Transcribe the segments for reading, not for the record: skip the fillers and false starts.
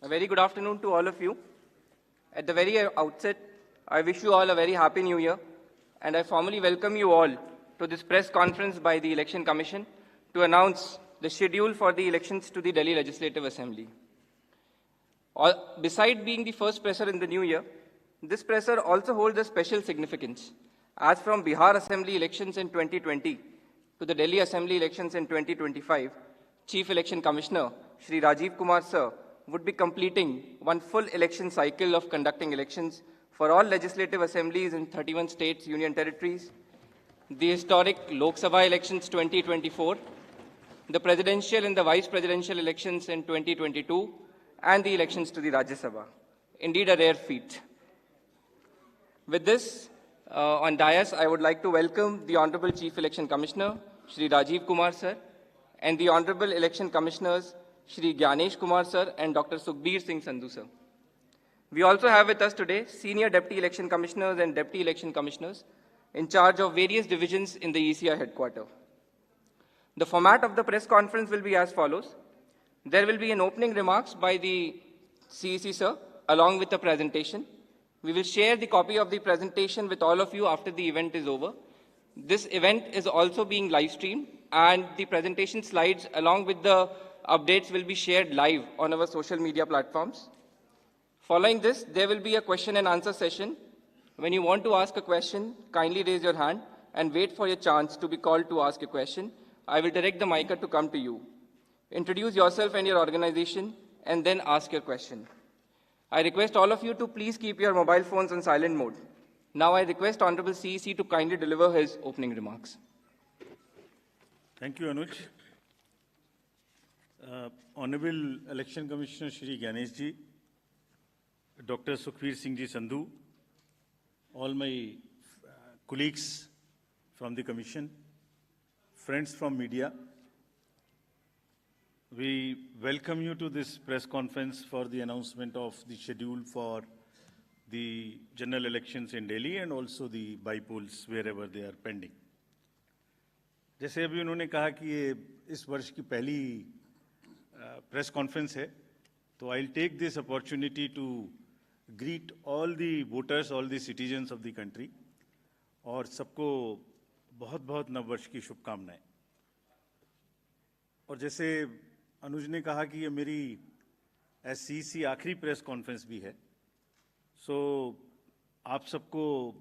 A very good afternoon to all of you. At the very outset, I wish you all a very happy new year, and I formally welcome you all to this press conference by the Election Commission to announce the schedule for the elections to the Delhi Legislative Assembly. Beside being the first presser in the new year, this presser also holds a special significance, as from Bihar Assembly elections in 2020 to the Delhi Assembly elections in 2025, Chief Election Commissioner Shri Rajiv Kumar Sir would be completing one full election cycle of conducting elections for all legislative assemblies in 31 states, union territories, the historic Lok Sabha elections 2024, the presidential and the vice presidential elections in 2022, and the elections to the Rajya Sabha. Indeed, a rare feat. With this, on dais, I would like to welcome the Honorable Chief Election Commissioner, Shri Rajiv Kumar Sir, and the Honorable Election Commissioners, Shri Gyanesh Kumar Sir and Dr. Sukhbir Singh Sandhu Sir. We also have with us today Senior Deputy Election Commissioners and Deputy Election Commissioners in charge of various divisions in the ECI headquarters. The format of the press conference will be as follows. There will be an opening remarks by the CEC Sir along with a presentation. We will share the copy of the presentation with all of you after the event is over. This event is also being live streamed, and the presentation slides along with the updates will be shared live on our social media platforms. Following this, there will be a question and answer session. When you want to ask a question, kindly raise your hand and wait for your chance to be called to ask a question. I will direct the mic to come to you. Introduce yourself and your organization and then ask your question. I request all of you to please keep your mobile phones on silent mode. Now I request Honorable CEC to kindly deliver his opening remarks. Thank you, Anuj. Honorable Election Commissioner Shri Gyanesh Ji, Dr. Sukhbir Singh Ji Sandhu, all my colleagues from the Commission, friends from media, we welcome you to this press conference for the announcement of the schedule for the general elections in Delhi and also the by-polls wherever they are pending. जैसे अभी उन्होंने कहा कि ये इस वर्ष की पहली प्रेस कॉन्फ्रेंस है, तो I will take this opportunity to greet all the voters, all the citizens of the country और सबको बहुत बहुत नववर्ष की शुभकामनाएं। और जैसे अनुज ने कहा कि ये मेरी SCC आखिरी प्रेस कॉन्फ्रेंस भी है, सो आप सबको,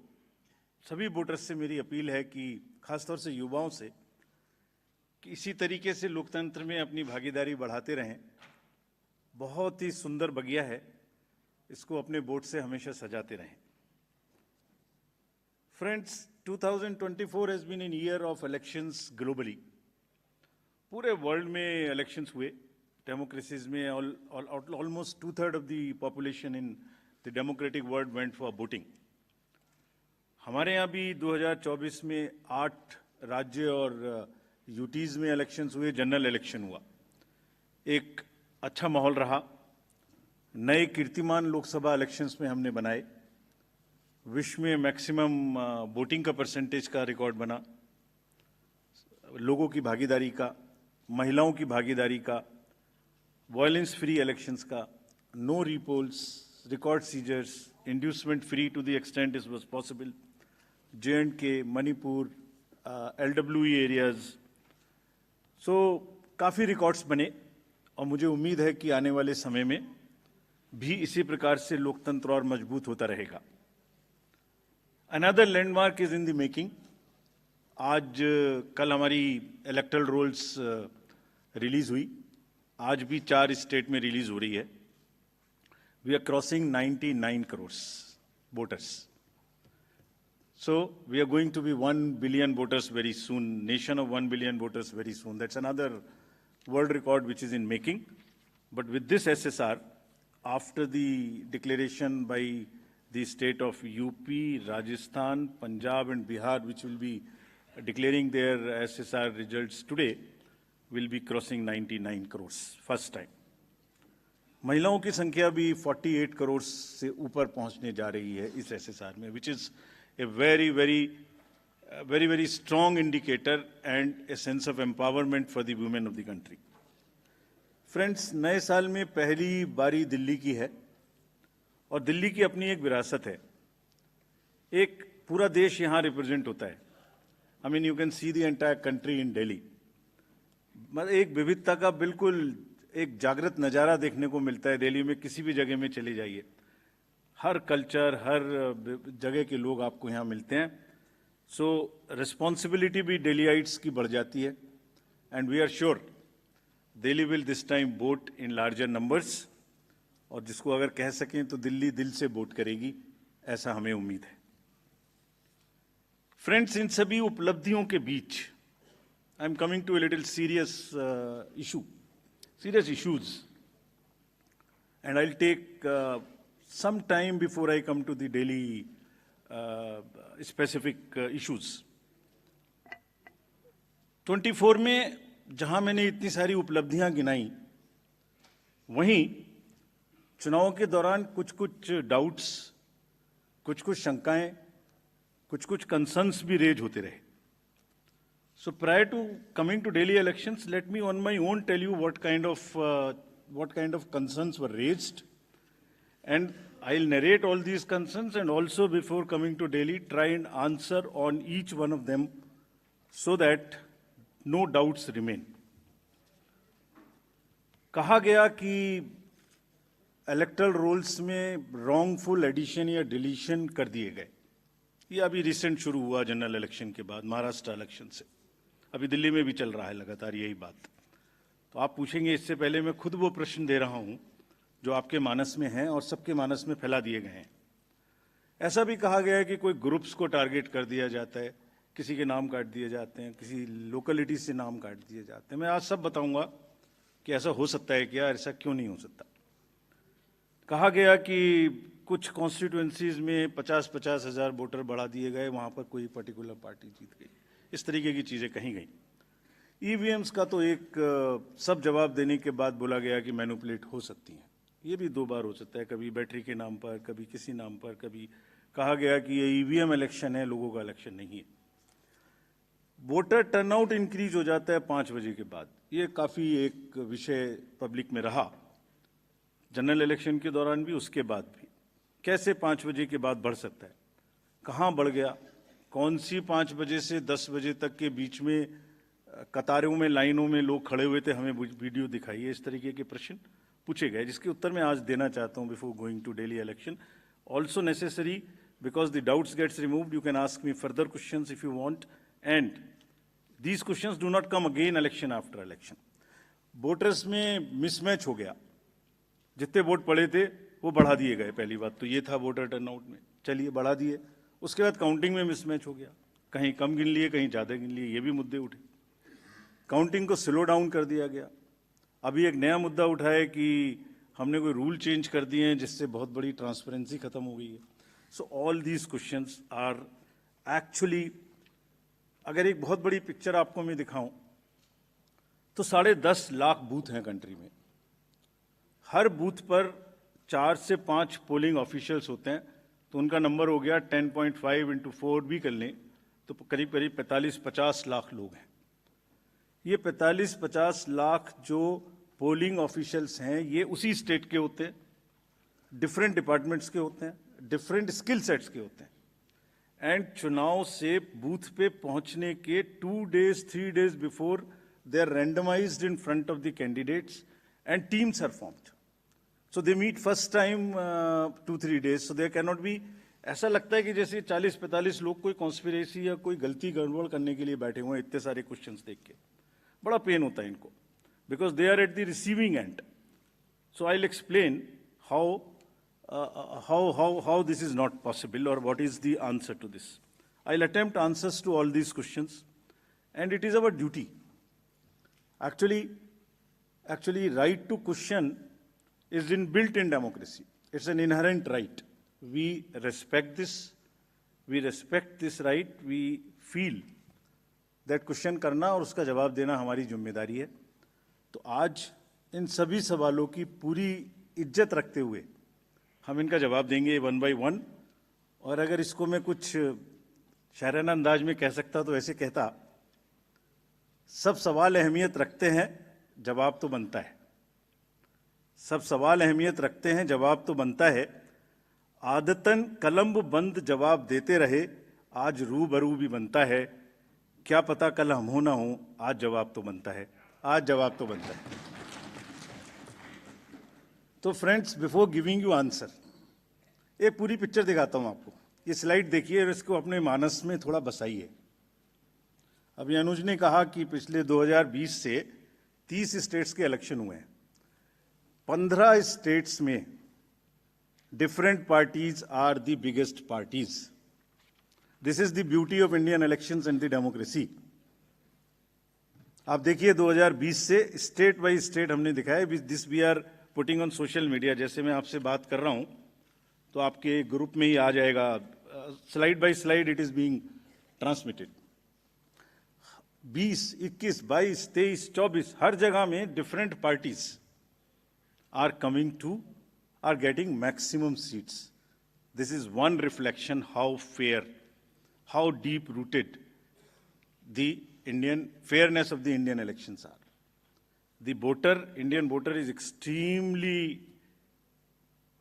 सभी वोटर्स से मेरी अपील है कि खासतौर से युवाओं से कि इसी तरीके से लोकतंत्र में अपनी भागीदारी बढ़ाते रहें। बहुत ही सुंदर बगिया है, इसको अपने वोट से हमेशा सजाते रहें। Friends, 2024 has been an year of elections globally. पूरे वर्ल्ड में इलेक्शंस हुए, डेमोक्रेसीज में almost 2/3 of the population in the democratic world went for voting. हमारे यहाँ भी 2024 में 8 राज्य और यूटीज़ में इलेक्शंस हुए, जनरल इलेक्शन हुआ। एक अच्छा माहौल रहा। नए कीर्तिमान लोकसभा इलेक्शंस में हमने बनाए। विश्व में मैक्सिमम वोटिंग का परसेंटेज का रिकॉर्ड बना, लोगों की भागीदारी का, महिलाओं की भागीदारी का, वायलेंस फ्री इलेक्शंस का, no repolls, record seizures, inducement free to the extent it was possible, J&K, Manipur, LWE areas. So काफ़ी रिकॉर्ड्स बने और मुझे उम्मीद है कि आने वाले समय में भी इसी प्रकार से लोकतंत्र और मजबूत होता रहेगा। Another landmark is in the making. आज कल हमारी इलेक्टरल रोल्स रिलीज हुई, आज भी 4 स्टेट में रिलीज हो रही है। We are crossing 99 crore voters. So we are going to be 1 billion voters very soon, nation of 1 billion voters very soon. That's another world record which is in making. But with this SSR, after the declaration by the state of UP, Rajasthan, Punjab and Bihar, which will be declaring their SSR results today, will be crossing 99 crores, first time. महिलाओं की संख्या भी 48 करोड़ से ऊपर पहुंचने जा रही है इस SSR में, which is a very strong indicator and a sense of empowerment for the women of the country. Friends, नए साल में पहली बारी दिल्ली की है और दिल्ली की अपनी एक विरासत है। एक पूरा देश यहाँ रिप्रेजेंट होता है। I mean you can see the entire country in Delhi. मतलब एक विविधता का बिल्कुल एक जागृत नज़ारा देखने को मिलता है। दिल्ली में किसी भी जगह में चले जाइए, हर कल्चर, हर जगह के लोग आपको यहाँ मिलते हैं। सो रिस्पॉन्सिबिलिटी भी दिल्लीइट्स की बढ़ जाती है and we are sure Delhi will this time vote in larger numbers, और जिसको अगर कह सकें तो दिल्ली दिल से वोट करेगी, ऐसा हमें उम्मीद है। फ्रेंड्स, इन सभी उपलब्धियों के बीच I am coming to a little serious issues and I'll take some time before I come to the daily specific issues. 24 में जहां मैंने इतनी सारी उपलब्धियां गिनाई, वहीं चुनाव के दौरान कुछ डाउट्स, कुछ शंकाएं, कुछ कंसर्न्स भी रेज होते रहे। So prior to coming to Delhi elections, let me on my own tell you what kind of concerns were raised, and I'll narrate all these concerns, and also before coming to Delhi, try and answer on each one of them so that no doubts remain. कहा गया कि electoral roles में wrongful addition या deletion कर दिए गए। ये अभी रिसेंट शुरू हुआ जनरल इलेक्शन के बाद, महाराष्ट्र इलेक्शन से। अभी दिल्ली में भी चल रहा है लगातार यही बात। तो आप पूछेंगे, इससे पहले मैं खुद वो प्रश्न दे रहा हूं जो आपके मानस में हैं और सबके मानस में फैला दिए गए हैं। ऐसा भी कहा गया है कि कोई ग्रुप्स को टारगेट कर दिया जाता है, किसी के नाम काट दिए जाते हैं, किसी लोकेलिटी से नाम काट दिए जाते हैं। मैं आज सब बताऊंगा कि ऐसा हो सकता है क्या, ऐसा क्यों नहीं हो सकता। कहा गया कि कुछ कॉन्स्टिट्यूएंसीज में 50-50 हज़ार वोटर बढ़ा दिए गए, वहां पर कोई पर्टिकुलर पार्टी जीत गई, इस तरीके की चीजें कही गई। ईवीएम्स का तो एक सब जवाब देने के बाद बोला गया कि मैनिपुलेट हो सकती हैं। ये भी 2 बार हो सकता है, कभी बैटरी के नाम पर, कभी किसी नाम पर, कभी कहा गया कि ये ईवीएम इलेक्शन है, लोगों का इलेक्शन नहीं है। वोटर टर्नआउट इंक्रीज हो जाता है 5 बजे के बाद। ये काफी एक विषय पब्लिक में रहा, जनरल इलेक्शन के दौरान भी, उसके बाद भी। कैसे 5 बजे के बाद बढ़ सकता है, कहाँ बढ़ गया, कौन सी 5 बजे से 10 बजे तक के बीच में कतारों में, लाइनों में लोग खड़े हुए थे, हमें वीडियो दिखाइए। इस तरीके के प्रश्न पूछे गए, जिसके उत्तर मैं आज देना चाहता हूं before going to Delhi election. Also necessary, because the doubts gets removed, you can ask me further questions if you want, and these questions do not come again election after election. Voters में mismatch हो गया, जितने vote पड़े थे वो बढ़ा दिए गए। पहली बात तो ये था वोटर टर्नआउट में, चलिए बढ़ा दिए। उसके बाद काउंटिंग में मिसमैच हो गया, कहीं कम गिन लिए, कहीं ज़्यादा गिन लिए, ये भी मुद्दे उठे। काउंटिंग को स्लो डाउन कर दिया गया। अभी एक नया मुद्दा उठा है कि हमने कोई रूल चेंज कर दिए हैं जिससे बहुत बड़ी ट्रांसपेरेंसी खत्म हो गई है। So all these questions are actually, अगर एक बहुत बड़ी पिक्चर आपको मैं दिखाऊं तो 10.5 लाख बूथ हैं कंट्री में। हर बूथ पर 4 से 5 पोलिंग ऑफिशियल्स होते हैं, तो उनका नंबर हो गया 10.5 इंटू 4 भी कर लें तो करीब 45-50 लाख लोग हैं। ये 45-50 लाख जो पोलिंग ऑफिशियल्स हैं, ये उसी स्टेट के होते हैं, डिफरेंट डिपार्टमेंट्स के होते हैं, डिफरेंट स्किल सेट्स के होते हैं। एंड चुनाव से बूथ पे पहुंचने के 2 days 3 days before they are randomized in front of the candidates and teams are formed. So they meet first time 2-3 days. So there cannot be, ऐसा लगता है कि जैसे 40-45 लोग कोई कॉन्स्पिरेसी या कोई गलती गड़बड़ करने के लिए बैठे हुए हैं। इतने सारे क्वेश्चंस देख के बड़ा पेन होता है इनको, because they are at the receiving end. So I will explain how this is not possible or what is the answer to this. I'll attempt answers to all these questions, and it is our duty. Actually, right to question is inbuilt in democracy. It's an inherent right. We respect this. We respect this right. We feel that question करना और उसका जवाब देना हमारी जिम्मेदारी है। तो आज इन सभी सवालों की पूरी इज्जत रखते हुए हम इनका जवाब देंगे 1 by 1। और अगर इसको मैं कुछ शायराना अंदाज में कह सकता तो ऐसे कहता, सब सवाल अहमियत रखते हैं, जवाब तो बनता है। सब सवाल अहमियत रखते हैं, जवाब तो बनता है। आदतन कलम बंद जवाब देते रहे, आज रूबरू भी बनता है। क्या पता कल हम हो ना हो, आज जवाब तो बनता है, आज जवाब तो बनता है। तो friends, before giving you answer, एक पूरी पिक्चर दिखाता हूं आपको। ये स्लाइड देखिए और इसको अपने मानस में थोड़ा बसाइए। अभी अनुज ने कहा कि पिछले 2020 से 30 स्टेट्स के इलेक्शन हुए हैं। 15 स्टेट्स में different parties are the biggest parties. This is the beauty of Indian elections and the democracy. आप देखिए 2020 से स्टेट बाय स्टेट हमने दिखाया। This we are putting on social media. जैसे मैं आपसे बात कर रहा हूं तो आपके ग्रुप में ही आ जाएगा, slide by slide it is being transmitted. 20, 21, 22, 23, 24 हर जगह में different parties are coming to, are getting maximum seats. This is one reflection how fair, how deep rooted the fairness of the Indian elections are. The Indian voter is extremely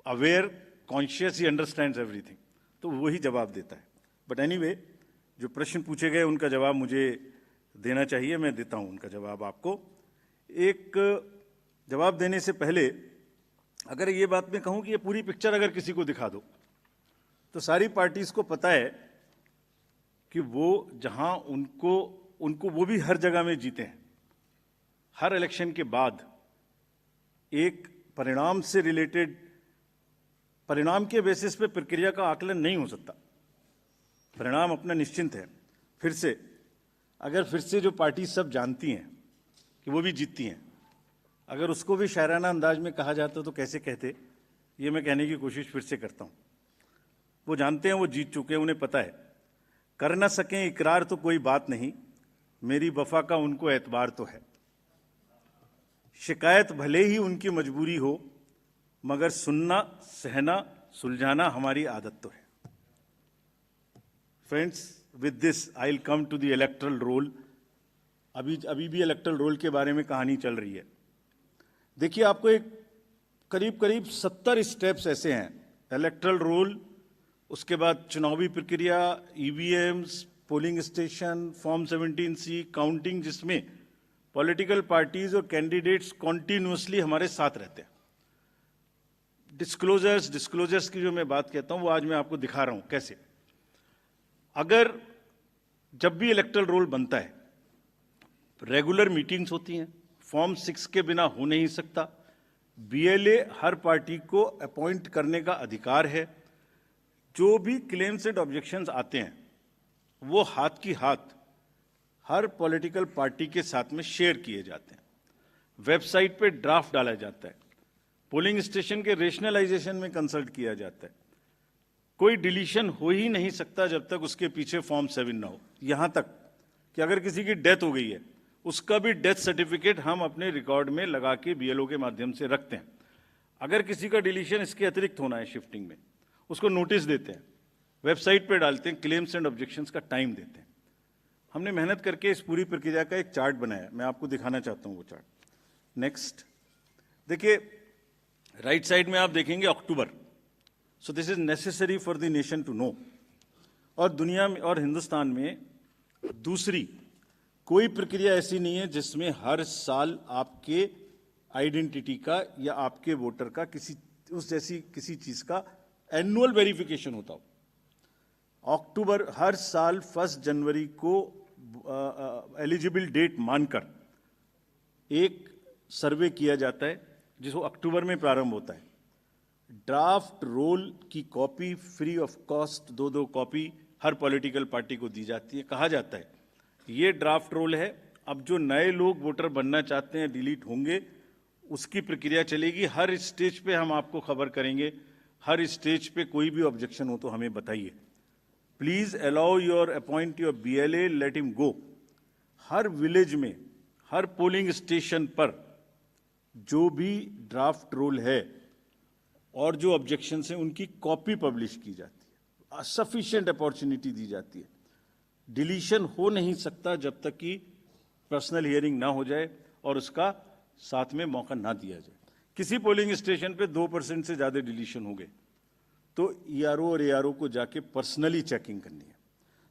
aware, conscious, he understands everything. तो वही जवाब देता है। But anyway, जो प्रश्न पूछे गए उनका जवाब मुझे देना चाहिए, मैं देता हूं उनका जवाब आपको। एक जवाब देने से पहले अगर ये बात मैं कहूं कि ये पूरी पिक्चर अगर किसी को दिखा दो तो सारी पार्टीज को पता है कि वो जहां उनको वो भी हर जगह में जीते हैं। हर इलेक्शन के बाद एक परिणाम से रिलेटेड, परिणाम के बेसिस पे प्रक्रिया का आकलन नहीं हो सकता। परिणाम अपना निश्चिंत है। फिर से जो पार्टी सब जानती हैं कि वो भी जीतती हैं, अगर उसको भी शायराना अंदाज में कहा जाता तो कैसे कहते, ये मैं कहने की कोशिश फिर से करता हूं। वो जानते हैं, वो जीत चुके हैं, उन्हें पता है। कर न सकें इकरार तो कोई बात नहीं, मेरी वफा का उनको एतबार तो है। शिकायत भले ही उनकी मजबूरी हो, मगर सुनना, सहना, सुलझाना हमारी आदत तो है। Friends, with this I will come to the electoral roll. अभी भी इलेक्टोरल रोल के बारे में कहानी चल रही है। देखिए, आपको एक करीब 70 स्टेप्स ऐसे हैं। इलेक्टोरल रोल, उसके बाद चुनावी प्रक्रिया, EVMs, polling station, form 17C, counting, जिसमें पॉलिटिकल पार्टीज और कैंडिडेट्स कॉन्टिन्यूसली हमारे साथ रहते हैं। डिस्क्लोजर्स की जो मैं बात कहता हूं वो आज मैं आपको दिखा रहा हूं कैसे। अगर जब भी इलेक्टोरल रोल बनता है, रेगुलर मीटिंग्स होती हैं, फॉर्म 6 के बिना हो नहीं सकता। बीएलए हर पार्टी को अपॉइंट करने का अधिकार है। जो भी क्लेम्स एंड ऑब्जेक्शंस आते हैं वो हाथ की हाथ हर पॉलिटिकल पार्टी के साथ में शेयर किए जाते हैं। वेबसाइट पे ड्राफ्ट डाला जाता है। पोलिंग स्टेशन के रेशनलाइजेशन में कंसल्ट किया जाता है। कोई डिलीशन हो ही नहीं सकता जब तक उसके पीछे फॉर्म 7 ना हो। यहां तक कि अगर किसी की डेथ हो गई है, उसका भी डेथ सर्टिफिकेट हम अपने रिकॉर्ड में लगा के बीएलओ के माध्यम से रखते हैं। अगर किसी का डिलीशन इसके अतिरिक्त होना है शिफ्टिंग में, उसको नोटिस देते हैं, वेबसाइट पे डालते हैं, क्लेम्स एंड ऑब्जेक्शंस का टाइम देते हैं। हमने मेहनत करके इस पूरी प्रक्रिया का एक चार्ट बनाया, मैं आपको दिखाना चाहता हूं वो चार्ट। नेक्स्ट देखिए, राइट साइड में आप देखेंगे अक्टूबर। So this is necessary for the nation to know. और दुनिया में और हिंदुस्तान में दूसरी कोई प्रक्रिया ऐसी नहीं है जिसमें हर साल आपके आइडेंटिटी का या आपके वोटर का किसी चीज का एनुअल वेरिफिकेशन होता हो। अक्टूबर हर साल 1 जनवरी को एलिजिबल डेट मानकर एक सर्वे किया जाता है जिसको अक्टूबर में प्रारंभ होता है। ड्राफ्ट रोल की copy free of cost 2 copy her political party को दी जाती है। कहा जाता है ये ड्राफ्ट रोल है, अब जो नए लोग वोटर बनना चाहते हैं डिलीट होंगे, उसकी प्रक्रिया चलेगी। हर स्टेज पे हम आपको खबर करेंगे। हर स्टेज पे कोई भी ऑब्जेक्शन हो तो हमें बताइए। Please allow your appoint your BLA, let him go. हर विलेज में, हर पोलिंग स्टेशन पर जो भी ड्राफ्ट रोल है और जो ऑब्जेक्शंस हैं उनकी कॉपी पब्लिश की जाती है। सफिशिएंट अपॉर्चुनिटी दी जाती है। डिलीशन हो नहीं सकता जब तक कि पर्सनल हियरिंग ना हो जाए और उसका साथ में मौका ना दिया जाए। किसी पोलिंग स्टेशन पे 2% से ज़्यादा डिलीशन हो गए तो ईआरओ और एआरओ को जाके पर्सनली चेकिंग करनी है।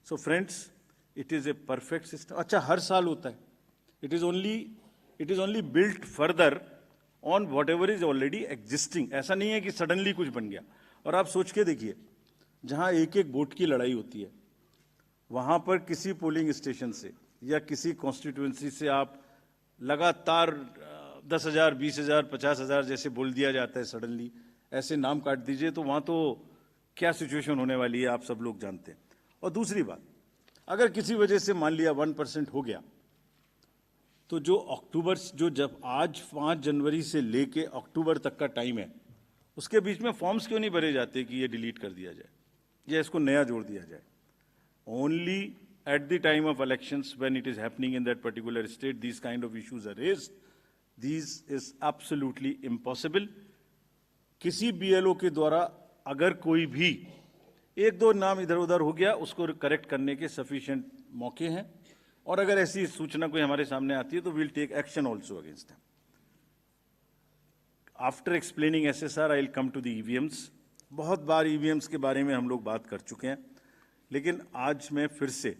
So friends, it is a perfect system. अच्छा, हर साल होता है। It is only built further on what ever is already existing. ऐसा नहीं है कि सडनली कुछ बन गया। और आप सोच के देखिए, जहाँ एक एक वोट की लड़ाई होती है, वहाँ पर किसी पोलिंग स्टेशन से या किसी कॉन्स्टिट्यूएंसी से आप लगातार 10,000, 20,000, 50,000 जैसे बोल दिया जाता है सडनली, ऐसे नाम काट दीजिए, तो वहाँ तो क्या सिचुएशन होने वाली है आप सब लोग जानते हैं। और दूसरी बात, अगर किसी वजह से मान लिया 1% हो गया, तो जो जब आज 5 जनवरी से लेके अक्टूबर तक का टाइम है, उसके बीच में फॉर्म्स क्यों नहीं भरे जाते कि ये डिलीट कर दिया जाए या इसको नया जोड़ दिया जाए? Only at the time of elections when it is happening in that particular state these kind of issues are raised. This is absolutely impossible. किसी बीएलओ के द्वारा अगर कोई भी एक दो नाम इधर उधर हो गया, उसको करेक्ट करने के सफिशिएंट मौके हैं, और अगर ऐसी सूचना कोई हमारे सामने आती है तो will take action also against them. After explaining SSR, I will come to the EVMs. बहुत बार ईवीएम्स के बारे में हम लोग बात कर चुके हैं, लेकिन आज मैं फिर से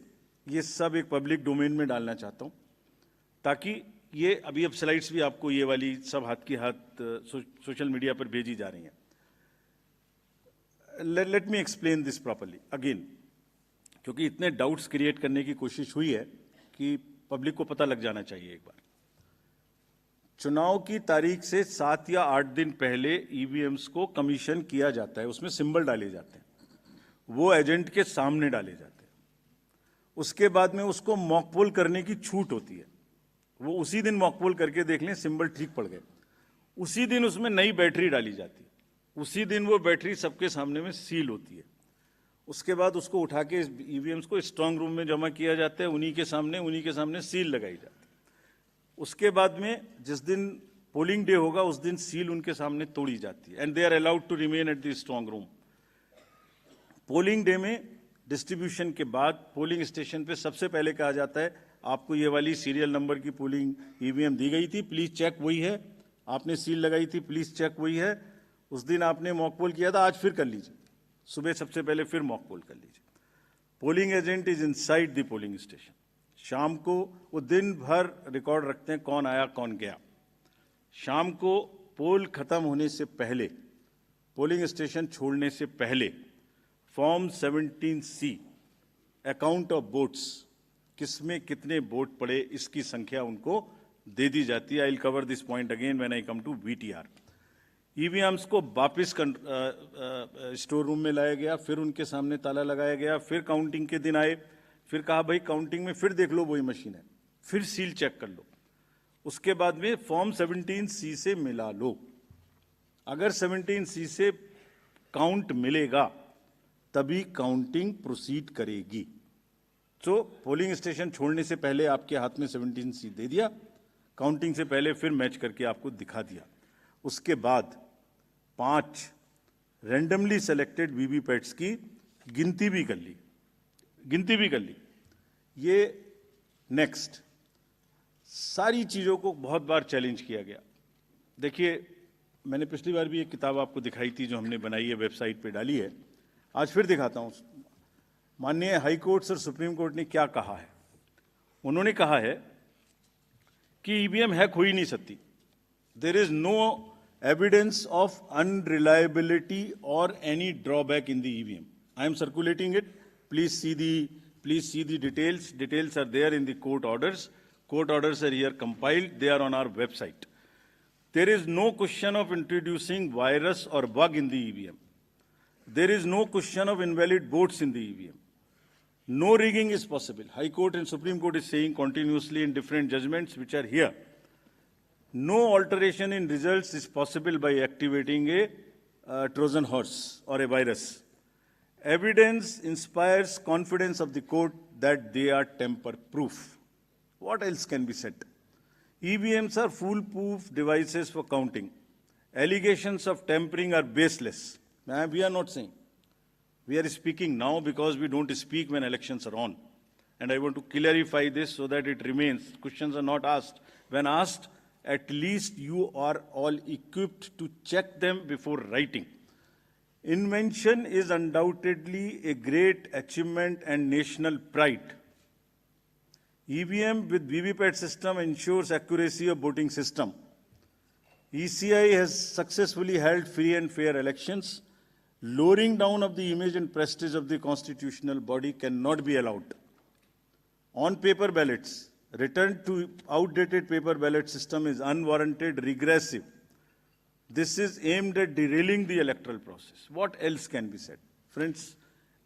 ये सब एक पब्लिक डोमेन में डालना चाहता हूं, ताकि ये अभी अब स्लाइड्स भी आपको ये वाली सब हाथ की हाथ सोशल मीडिया पर भेजी जा रही हैं। Late me explain this properly again, क्योंकि इतने डाउट्स क्रिएट करने की कोशिश हुई है कि पब्लिक को पता लग जाना चाहिए एक बार। चुनाव की तारीख से 7 या 8 दिन पहले ईवीएम्स को कमीशन किया जाता है, उसमें सिंबल डाले जाते हैं, वो एजेंट के सामने डाले जाते हैं। उसके बाद में उसको मॉकपोल करने की छूट होती है, वो उसी दिन मॉकपोल करके देख लें सिंबल ठीक पड़ गए, उसी दिन उसमें नई बैटरी डाली जाती है, उसी दिन वो बैटरी सबके सामने में सील होती है। उसके बाद उसको उठा के ईवीएम्स को स्ट्रांग रूम में जमा किया जाता है, उन्हीं के सामने सील लगाई जाती है। उसके बाद में जिस दिन पोलिंग डे होगा उस दिन सील उनके सामने तोड़ी जाती है, and they are allowed to remain at the strong room. Polling day में डिस्ट्रीब्यूशन के बाद पोलिंग स्टेशन पे सबसे पहले कहा जाता है, आपको ये वाली सीरियल नंबर की पोलिंग ईवीएम दी गई थी, प्लीज चेक वही है, आपने सील लगाई थी, प्लीज चेक वही है, उस दिन आपने मॉक पोल किया था, आज फिर कर लीजिए, सुबह सबसे पहले फिर मॉक पोल कर लीजिए। Polling agent is inside the polling station. शाम को वो दिन भर रिकॉर्ड रखते हैं कौन आया कौन गया। शाम को पोल खत्म होने से पहले, पोलिंग स्टेशन छोड़ने से पहले, form 17C account of votes, किसमें कितने वोट पड़े इसकी संख्या उनको दे दी जाती है। I will cover this point again when I come to VTR. EVMs को वापिस स्टोर रूम में लाया गया, फिर उनके सामने ताला लगाया गया, फिर काउंटिंग के दिन आए, फिर कहा भाई काउंटिंग में फिर देख लो वही मशीन है, फिर सील चेक कर लो। उसके बाद में फॉर्म 17C से मिला लो। अगर 17C से काउंट मिलेगा तभी काउंटिंग प्रोसीड करेगी। तो पोलिंग स्टेशन छोड़ने से पहले आपके हाथ में 17C दे दिया, काउंटिंग से पहले फिर मैच करके आपको दिखा दिया। उसके बाद 5 रैंडमली सेलेक्टेड वीवीपैट्स की गिनती भी कर ली। ये नेक्स्ट सारी चीज़ों को बहुत बार चैलेंज किया गया। देखिए, मैंने पिछली बार भी एक किताब आपको दिखाई थी जो हमने बनाई है, वेबसाइट पे डाली है, आज फिर दिखाता हूँ। माननीय हाई कोर्ट्स और सुप्रीम कोर्ट ने क्या कहा है। उन्होंने कहा है कि ईवीएम हैक हो ही नहीं सकती। There is no evidence of unreliability और any drawback in the EVM. I am circulating it, please see the details. Details are there in the court orders. Court orders are here compiled, they are on our website. There is no question of introducing virus or bug in the EVM. There is no question of invalid votes in the EVM. No rigging is possible. High Court and Supreme Court is saying continuously in different judgments which are here. No alteration in results is possible by activating a Trojan horse or a virus. Evidence inspires confidence of the court that they are tamper-proof. What else can be said? EVMs are foolproof devices for counting. Allegations of tampering are baseless. We are not saying. We are speaking now because we don't speak when elections are on. And I want to clarify this so that it remains. Questions are not asked. When asked, at least you are all equipped to check them before writing. Invention is undoubtedly a great achievement and national pride. EVM with VVPAT system ensures accuracy of voting system. ECI has successfully held free and fair elections. Lowering down of the image and prestige of the constitutional body cannot be allowed. On paper ballots, return to outdated paper ballot system is unwarranted, regressive. This is aimed at derailing the electoral process. What else can be said? Friends,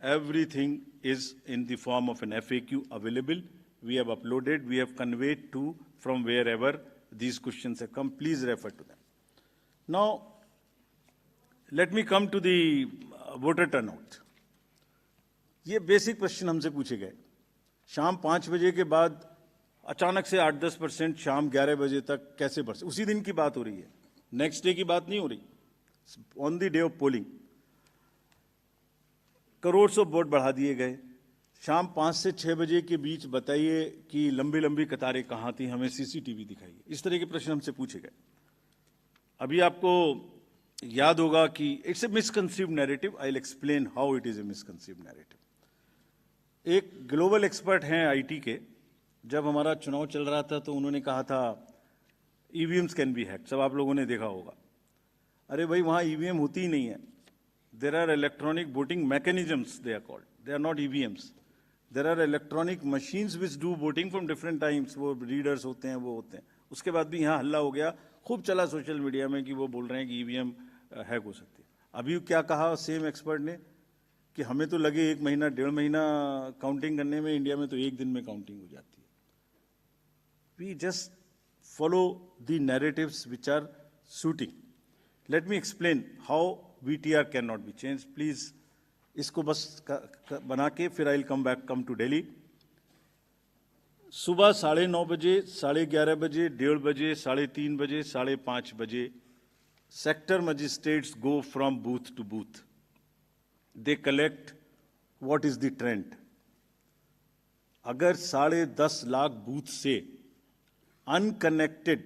everything is in the form of an FAQ available. We have uploaded, we have conveyed to from wherever these questions have come. Please refer to them. Now, let me come to the voter turnout. ये basic question हमसे पूछे गए. शाम 5 बजे के बाद अचानक से 8-10%, शाम 11 बजे तक कैसे बढ़ सकते? उसी दिन की बात हो रही है, नेक्स्ट डे की बात नहीं हो रही. On the day of polling crore of vote बढ़ा दिए गए. शाम 5 से 6 बजे के बीच बताइए कि लंबी लंबी कतारें कहाँ थी, हमें सीसीटीवी दिखाइए. इस तरह के प्रश्न हमसे पूछे गए. अभी आपको याद होगा कि it's a misconceived narrative. I will explain how it is a misconceived narrative. एक ग्लोबल एक्सपर्ट हैं आईटी के, जब हमारा चुनाव चल रहा था तो उन्होंने कहा था ईवीएम्स कैन बी हैक्ड. सब आप लोगों ने देखा होगा. अरे भाई, वहाँ ईवीएम होती ही नहीं है. There are electronic voting mechanisms, they are called, they are not EVMs. There are electronic machines which do voting from different times. वो रीडर्स होते हैं, वो होते हैं. उसके बाद भी यहाँ हल्ला हो गया, खूब चला सोशल मीडिया में कि वो बोल रहे हैं कि ईवीएम हैक हो सकती है. अभी क्या कहा सेम एक्सपर्ट ने कि हमें तो लगे 1 महीना 1.5 महीना काउंटिंग करने में, इंडिया में तो 1 दिन में काउंटिंग हो जाती है. We just follow the narratives which are suiting. Let me explain how VTR can not be change. Please इसको बस बना के फिर I will come to Delhi. सुबह 9:30 बजे, 11:30 बजे, 1:30 बजे, 3:30 बजे, 5:30 बजे sector magistrates go from booth to booth. They collect what is the trend. अगर 10.5 लाख बूथ से अनकनेक्टेड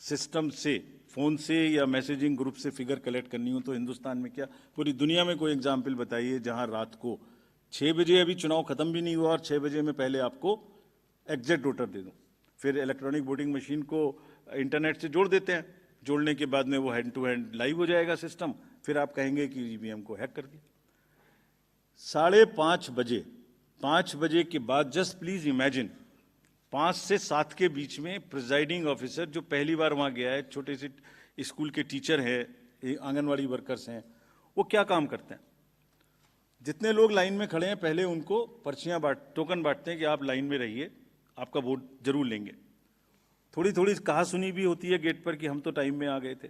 सिस्टम से, फोन से या मैसेजिंग ग्रुप से फिगर कलेक्ट करनी हो तो हिंदुस्तान में क्या, पूरी दुनिया में कोई एग्जाम्पल बताइए जहां रात को 6 बजे, अभी चुनाव खत्म भी नहीं हुआ और 6 बजे में पहले आपको एग्जैक्ट वोटर दे दूं. फिर इलेक्ट्रॉनिक वोटिंग मशीन को इंटरनेट से जोड़ देते हैं. जोड़ने के बाद में वो हैंड टू हैंड लाइव हो जाएगा सिस्टम. फिर आप कहेंगे कि ईवीएम को हैक कर दिया. 5:30 बजे, 5 बजे के बाद, जस्ट प्लीज इमेजिन, 5 से 7 के बीच में प्रिजाइडिंग ऑफिसर जो पहली बार वहां गया है, छोटे से स्कूल के टीचर हैं, आंगनवाड़ी वर्कर्स हैं, वो क्या काम करते हैं? जितने लोग लाइन में खड़े हैं पहले उनको पर्चियां टोकन बांटते हैं कि आप लाइन में रहिए, आपका वोट जरूर लेंगे. थोड़ी थोड़ी कहा सुनी भी होती है गेट पर कि हम तो टाइम में आ गए थे.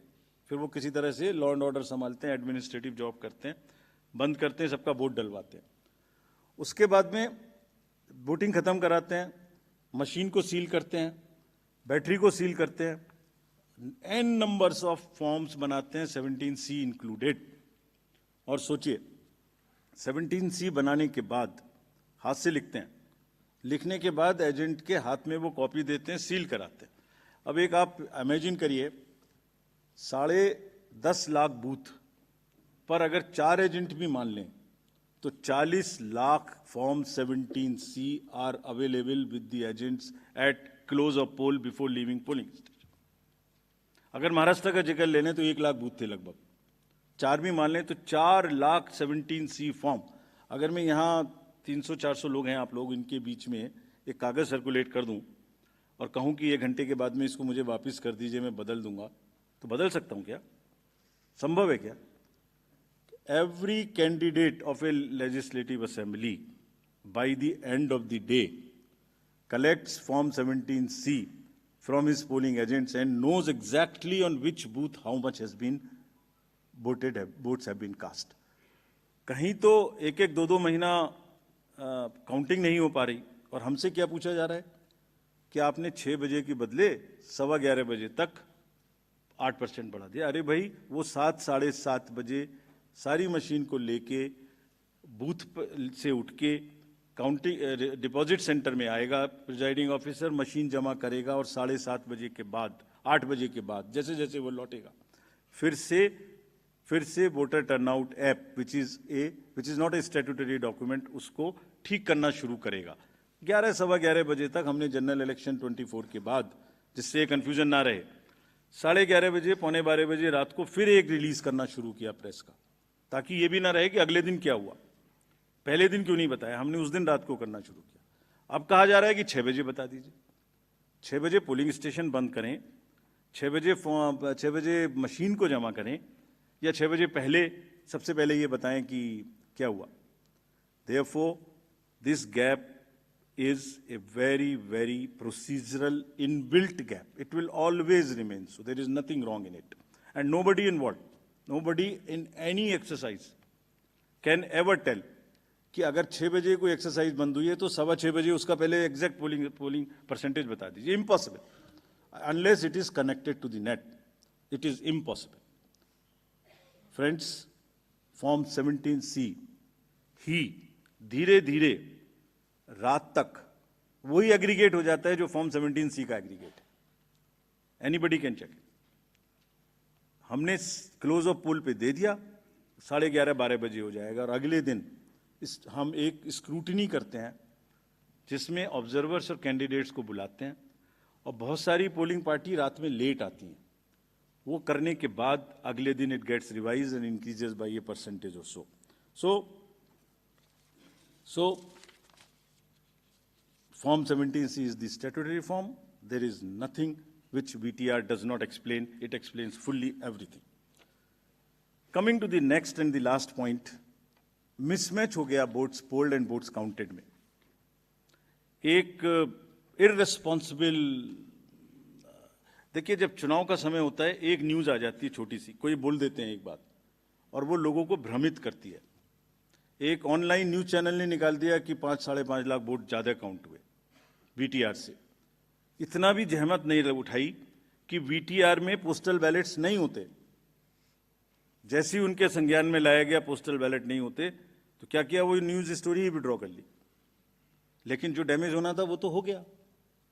फिर वो किसी तरह से लॉ एंड ऑर्डर संभालते हैं, एडमिनिस्ट्रेटिव जॉब करते हैं, बंद करते हैं, सबका वोट डलवाते हैं. उसके बाद में वोटिंग खत्म कराते हैं, मशीन को सील करते हैं, बैटरी को सील करते हैं, एन नंबर्स ऑफ फॉर्म्स बनाते हैं, 17C इंक्लूडेड. और सोचिए, 17C बनाने के बाद हाथ से लिखते हैं, लिखने के बाद एजेंट के हाथ में वो कॉपी देते हैं, सील कराते हैं. अब एक आप इमेजिन करिए, 10.5 लाख बूथ पर अगर 4 एजेंट भी मान लें तो 40 lakh form 17C are available with the agents at close of poll before leaving polling station. अगर महाराष्ट्र का जिक्र ले लें तो 1 लाख बूथ थे लगभग. 4 भी मान लें तो 4 लाख 17C फॉर्म. अगर मैं यहाँ 300-400 लोग हैं आप लोग, इनके बीच में एक कागज सर्कुलेट कर दूं और कहूं कि 1 घंटे के बाद में इसको मुझे वापस कर दीजिए, मैं बदल दूंगा, तो बदल सकता हूं क्या? संभव है क्या? Every candidate of a legislative assembly by the end of the day collects form 17C from his polling agents and knows exactly on which booth how much has been voted, votes have been cast. कहीं तो 1-1, 2-2 महीना counting नहीं हो पा रही और हमसे क्या पूछा जा रहा है कि आपने 6 बजे के बदले 11:15 बजे तक 8% बढ़ा दिया. अरे भाई, वो 7-7:30 बजे सारी मशीन को लेके बूथ से उठ के काउंटिंग डिपॉजिट सेंटर में आएगा, प्रिजाइडिंग ऑफिसर मशीन जमा करेगा और 7:30 बजे के बाद 8 बजे के बाद, जैसे जैसे वो लौटेगा फिर से voter turnout app which is not a statutory document, उसको ठीक करना शुरू करेगा। 11 सवा 11 बजे तक हमने जनरल इलेक्शन 24 के बाद, जिससे कन्फ्यूजन ना रहे, 11:30 बजे, पौने 12 बजे रात को फिर एक रिलीज करना शुरू किया प्रेस का, ताकि ये भी ना रहे कि अगले दिन क्या हुआ, पहले दिन क्यों नहीं बताया। हमने उस दिन रात को करना शुरू किया। अब कहा जा रहा है कि 6 बजे बता दीजिए, 6 बजे पोलिंग स्टेशन बंद करें, 6 बजे मशीन को जमा करें, या 6 बजे पहले सबसे पहले ये बताएं कि क्या हुआ। Therefore, this gap is a very, very procedural inbuilt gap. It will always remain so. There is nothing wrong in it. And nobody involved, nobody in any exercise can ever tell कि अगर 6 बजे कोई exercise बंद हुई है तो 6:15 बजे उसका पहले एग्जैक्ट पोलिंग परसेंटेज बता दीजिए। Impossible, unless it is connected to the net, it is impossible. Friends, form 17C ही धीरे धीरे रात तक वही एग्रीगेट हो जाता है जो फॉर्म 17C का एग्रीगेट है। Anybody can check. हमने क्लोज ऑफ पोल पे दे दिया, 11:30-12 बजे हो जाएगा, और अगले दिन हम एक स्क्रूटिनी करते हैं जिसमें ऑब्जर्वर्स और कैंडिडेट्स को बुलाते हैं, और बहुत सारी पोलिंग पार्टी रात में लेट आती हैं। वो करने के बाद अगले दिन it gets revise and increases by a percentage और so Form 17C is the statutory form. There is nothing which VTR does not explain. It explains fully everything. Coming to the next and the last point, mismatch हो गया votes polled and votes counted में। एक irresponsible, देखिए जब चुनाव का समय होता है एक न्यूज आ जाती है छोटी सी, कोई बोल देते हैं एक बात और वो लोगों को भ्रमित करती है। एक ऑनलाइन न्यूज चैनल ने निकाल दिया कि 5-5.5 लाख वोट ज्यादा काउंट हुए वीटीआर से। इतना भी जहमत नहीं उठाई कि वीटीआर में पोस्टल बैलेट्स नहीं होते। जैसे ही उनके संज्ञान में लाया गया पोस्टल बैलेट नहीं होते, तो क्या किया, वो न्यूज स्टोरी ही विड्रॉ कर ली। लेकिन जो डैमेज होना था वो तो हो गया,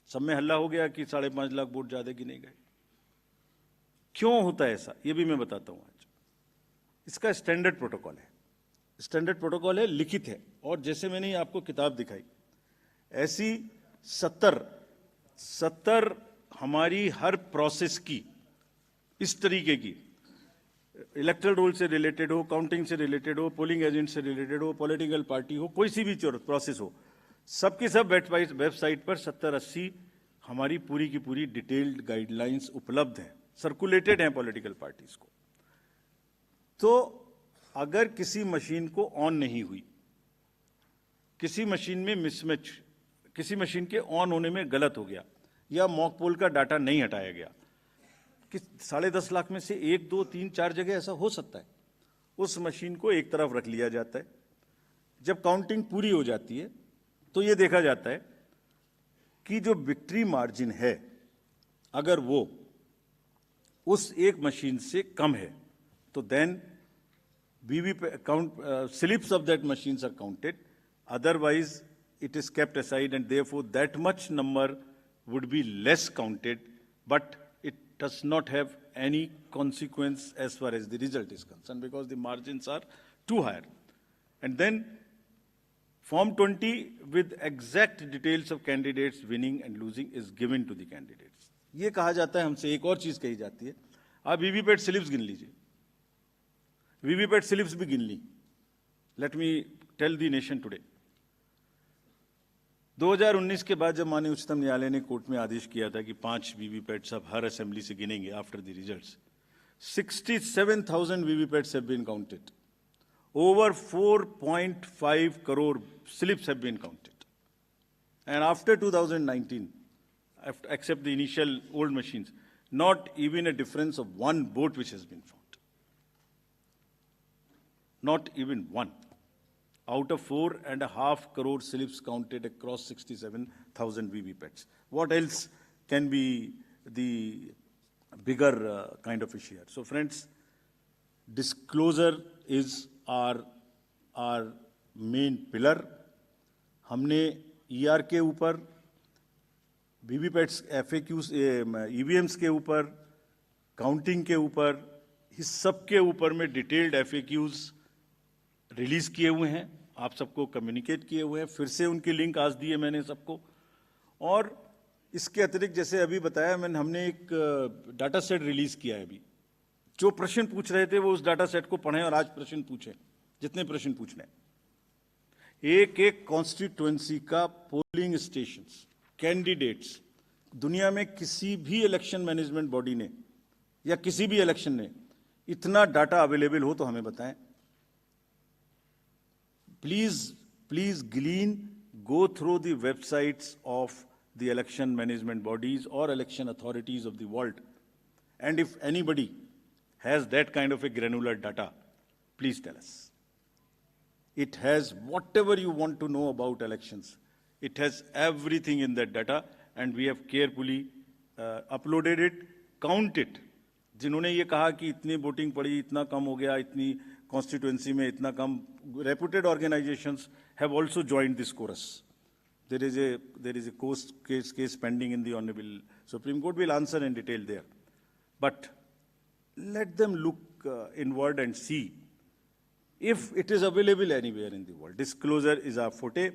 सब में हल्ला हो गया कि 5.5 लाख वोट ज्यादा गिने गए। क्यों होता है ऐसा, ये भी मैं बताता हूं आज। इसका स्टैंडर्ड प्रोटोकॉल है, स्टैंडर्ड प्रोटोकॉल है, लिखित है, और जैसे मैंने आपको किताब दिखाई ऐसी 70 हमारी हर प्रोसेस की इस तरीके की, इलेक्टोरल रोल से रिलेटेड हो, काउंटिंग से रिलेटेड हो, पोलिंग एजेंट से रिलेटेड हो, पॉलिटिकल पार्टी हो, कोई सी भी प्रोसेस हो, सबकी सब वेबसाइट पर 70-80 हमारी पूरी की पूरी डिटेल्ड गाइडलाइंस उपलब्ध हैं, सर्कुलेटेड हैं पॉलिटिकल पार्टीज को। तो अगर किसी मशीन को ऑन नहीं हुई, किसी मशीन में मिसमैच, किसी मशीन के ऑन होने में गलत हो गया, या मॉक पोल का डाटा नहीं हटाया गया, कि 10.5 लाख में से 1, 2, 3, 4 जगह ऐसा हो सकता है, उस मशीन को एक तरफ रख लिया जाता है। जब काउंटिंग पूरी हो जाती है तो ये देखा जाता है कि जो विक्ट्री मार्जिन है, अगर वो उस एक मशीन से कम है, तो then slips of that machines are counted. Otherwise, it is kept aside, and therefore that much number would be less counted, but it does not have any consequence as far as the result is concerned, because the margins are too higher. And then Form 20 with exact details of candidates winning and losing is given to the candidates. ये कहा जाता है हमसे, एक और चीज कही जाती है, आप वीवीपैट स्लिप्स गिन लीजिए, वीवीपैट स्लिप्स भी गिन ली। Let me tell the nation today, 2019 के बाद जब माननीय उच्चतम न्यायालय ने कोर्ट में आदेश किया था कि 5 वीवीपैट्स अब हर असेंबली से गिनेंगे after the results, 67,000 VVPATs have been counted, over 4.5 crore slips have been counted, and after 2019, except the initial old machines, not even a difference of one vote which has been found. Not even one. Out of 4.5 crore slips counted across 67,000 VVPATs. What else can be the bigger kind of issue here? So friends, disclosure is our main pillar. हमने ER के ऊपर वीवीपैट्स, FAQs, EVMs के ऊपर, counting के ऊपर, इस सब के ऊपर में डिटेल्ड एफएक्यूज रिलीज किए हुए हैं, आप सबको कम्युनिकेट किए हुए हैं। फिर से उनकी लिंक आज दी है मैंने सबको। और इसके अतिरिक्त जैसे अभी बताया हमने एक डाटा सेट रिलीज किया है अभी। जो प्रश्न पूछ रहे थे वो उस डाटा सेट को पढ़ें और आज प्रश्न पूछें, जितने प्रश्न पूछने। एक एक कॉन्स्टिट्यूएंसी का पोलिंग स्टेशंस, कैंडिडेट्स, दुनिया में किसी भी इलेक्शन मैनेजमेंट बॉडी ने या किसी भी इलेक्शन ने इतना डाटा अवेलेबल हो तो हमें बताएं। Please glean, go through the websites of the election management bodies or election authorities of the world, and if anybody has that kind of a granular data, please tell us. It has whatever you want to know about elections. It has everything in that data, and we have carefully uploaded it. Count it. जिन्होंने ये कहा कि इतनी voting पड़ी, इतना कम हो गया, इतनी कॉन्स्टिट्यूएंसी में इतना कम, reputed organizations have also joined this chorus. There is a case pending in the Honorable Supreme Court. We'll answer in detail there. But let them look inward and see if it is available anywhere in the world. Disclosure is our forte,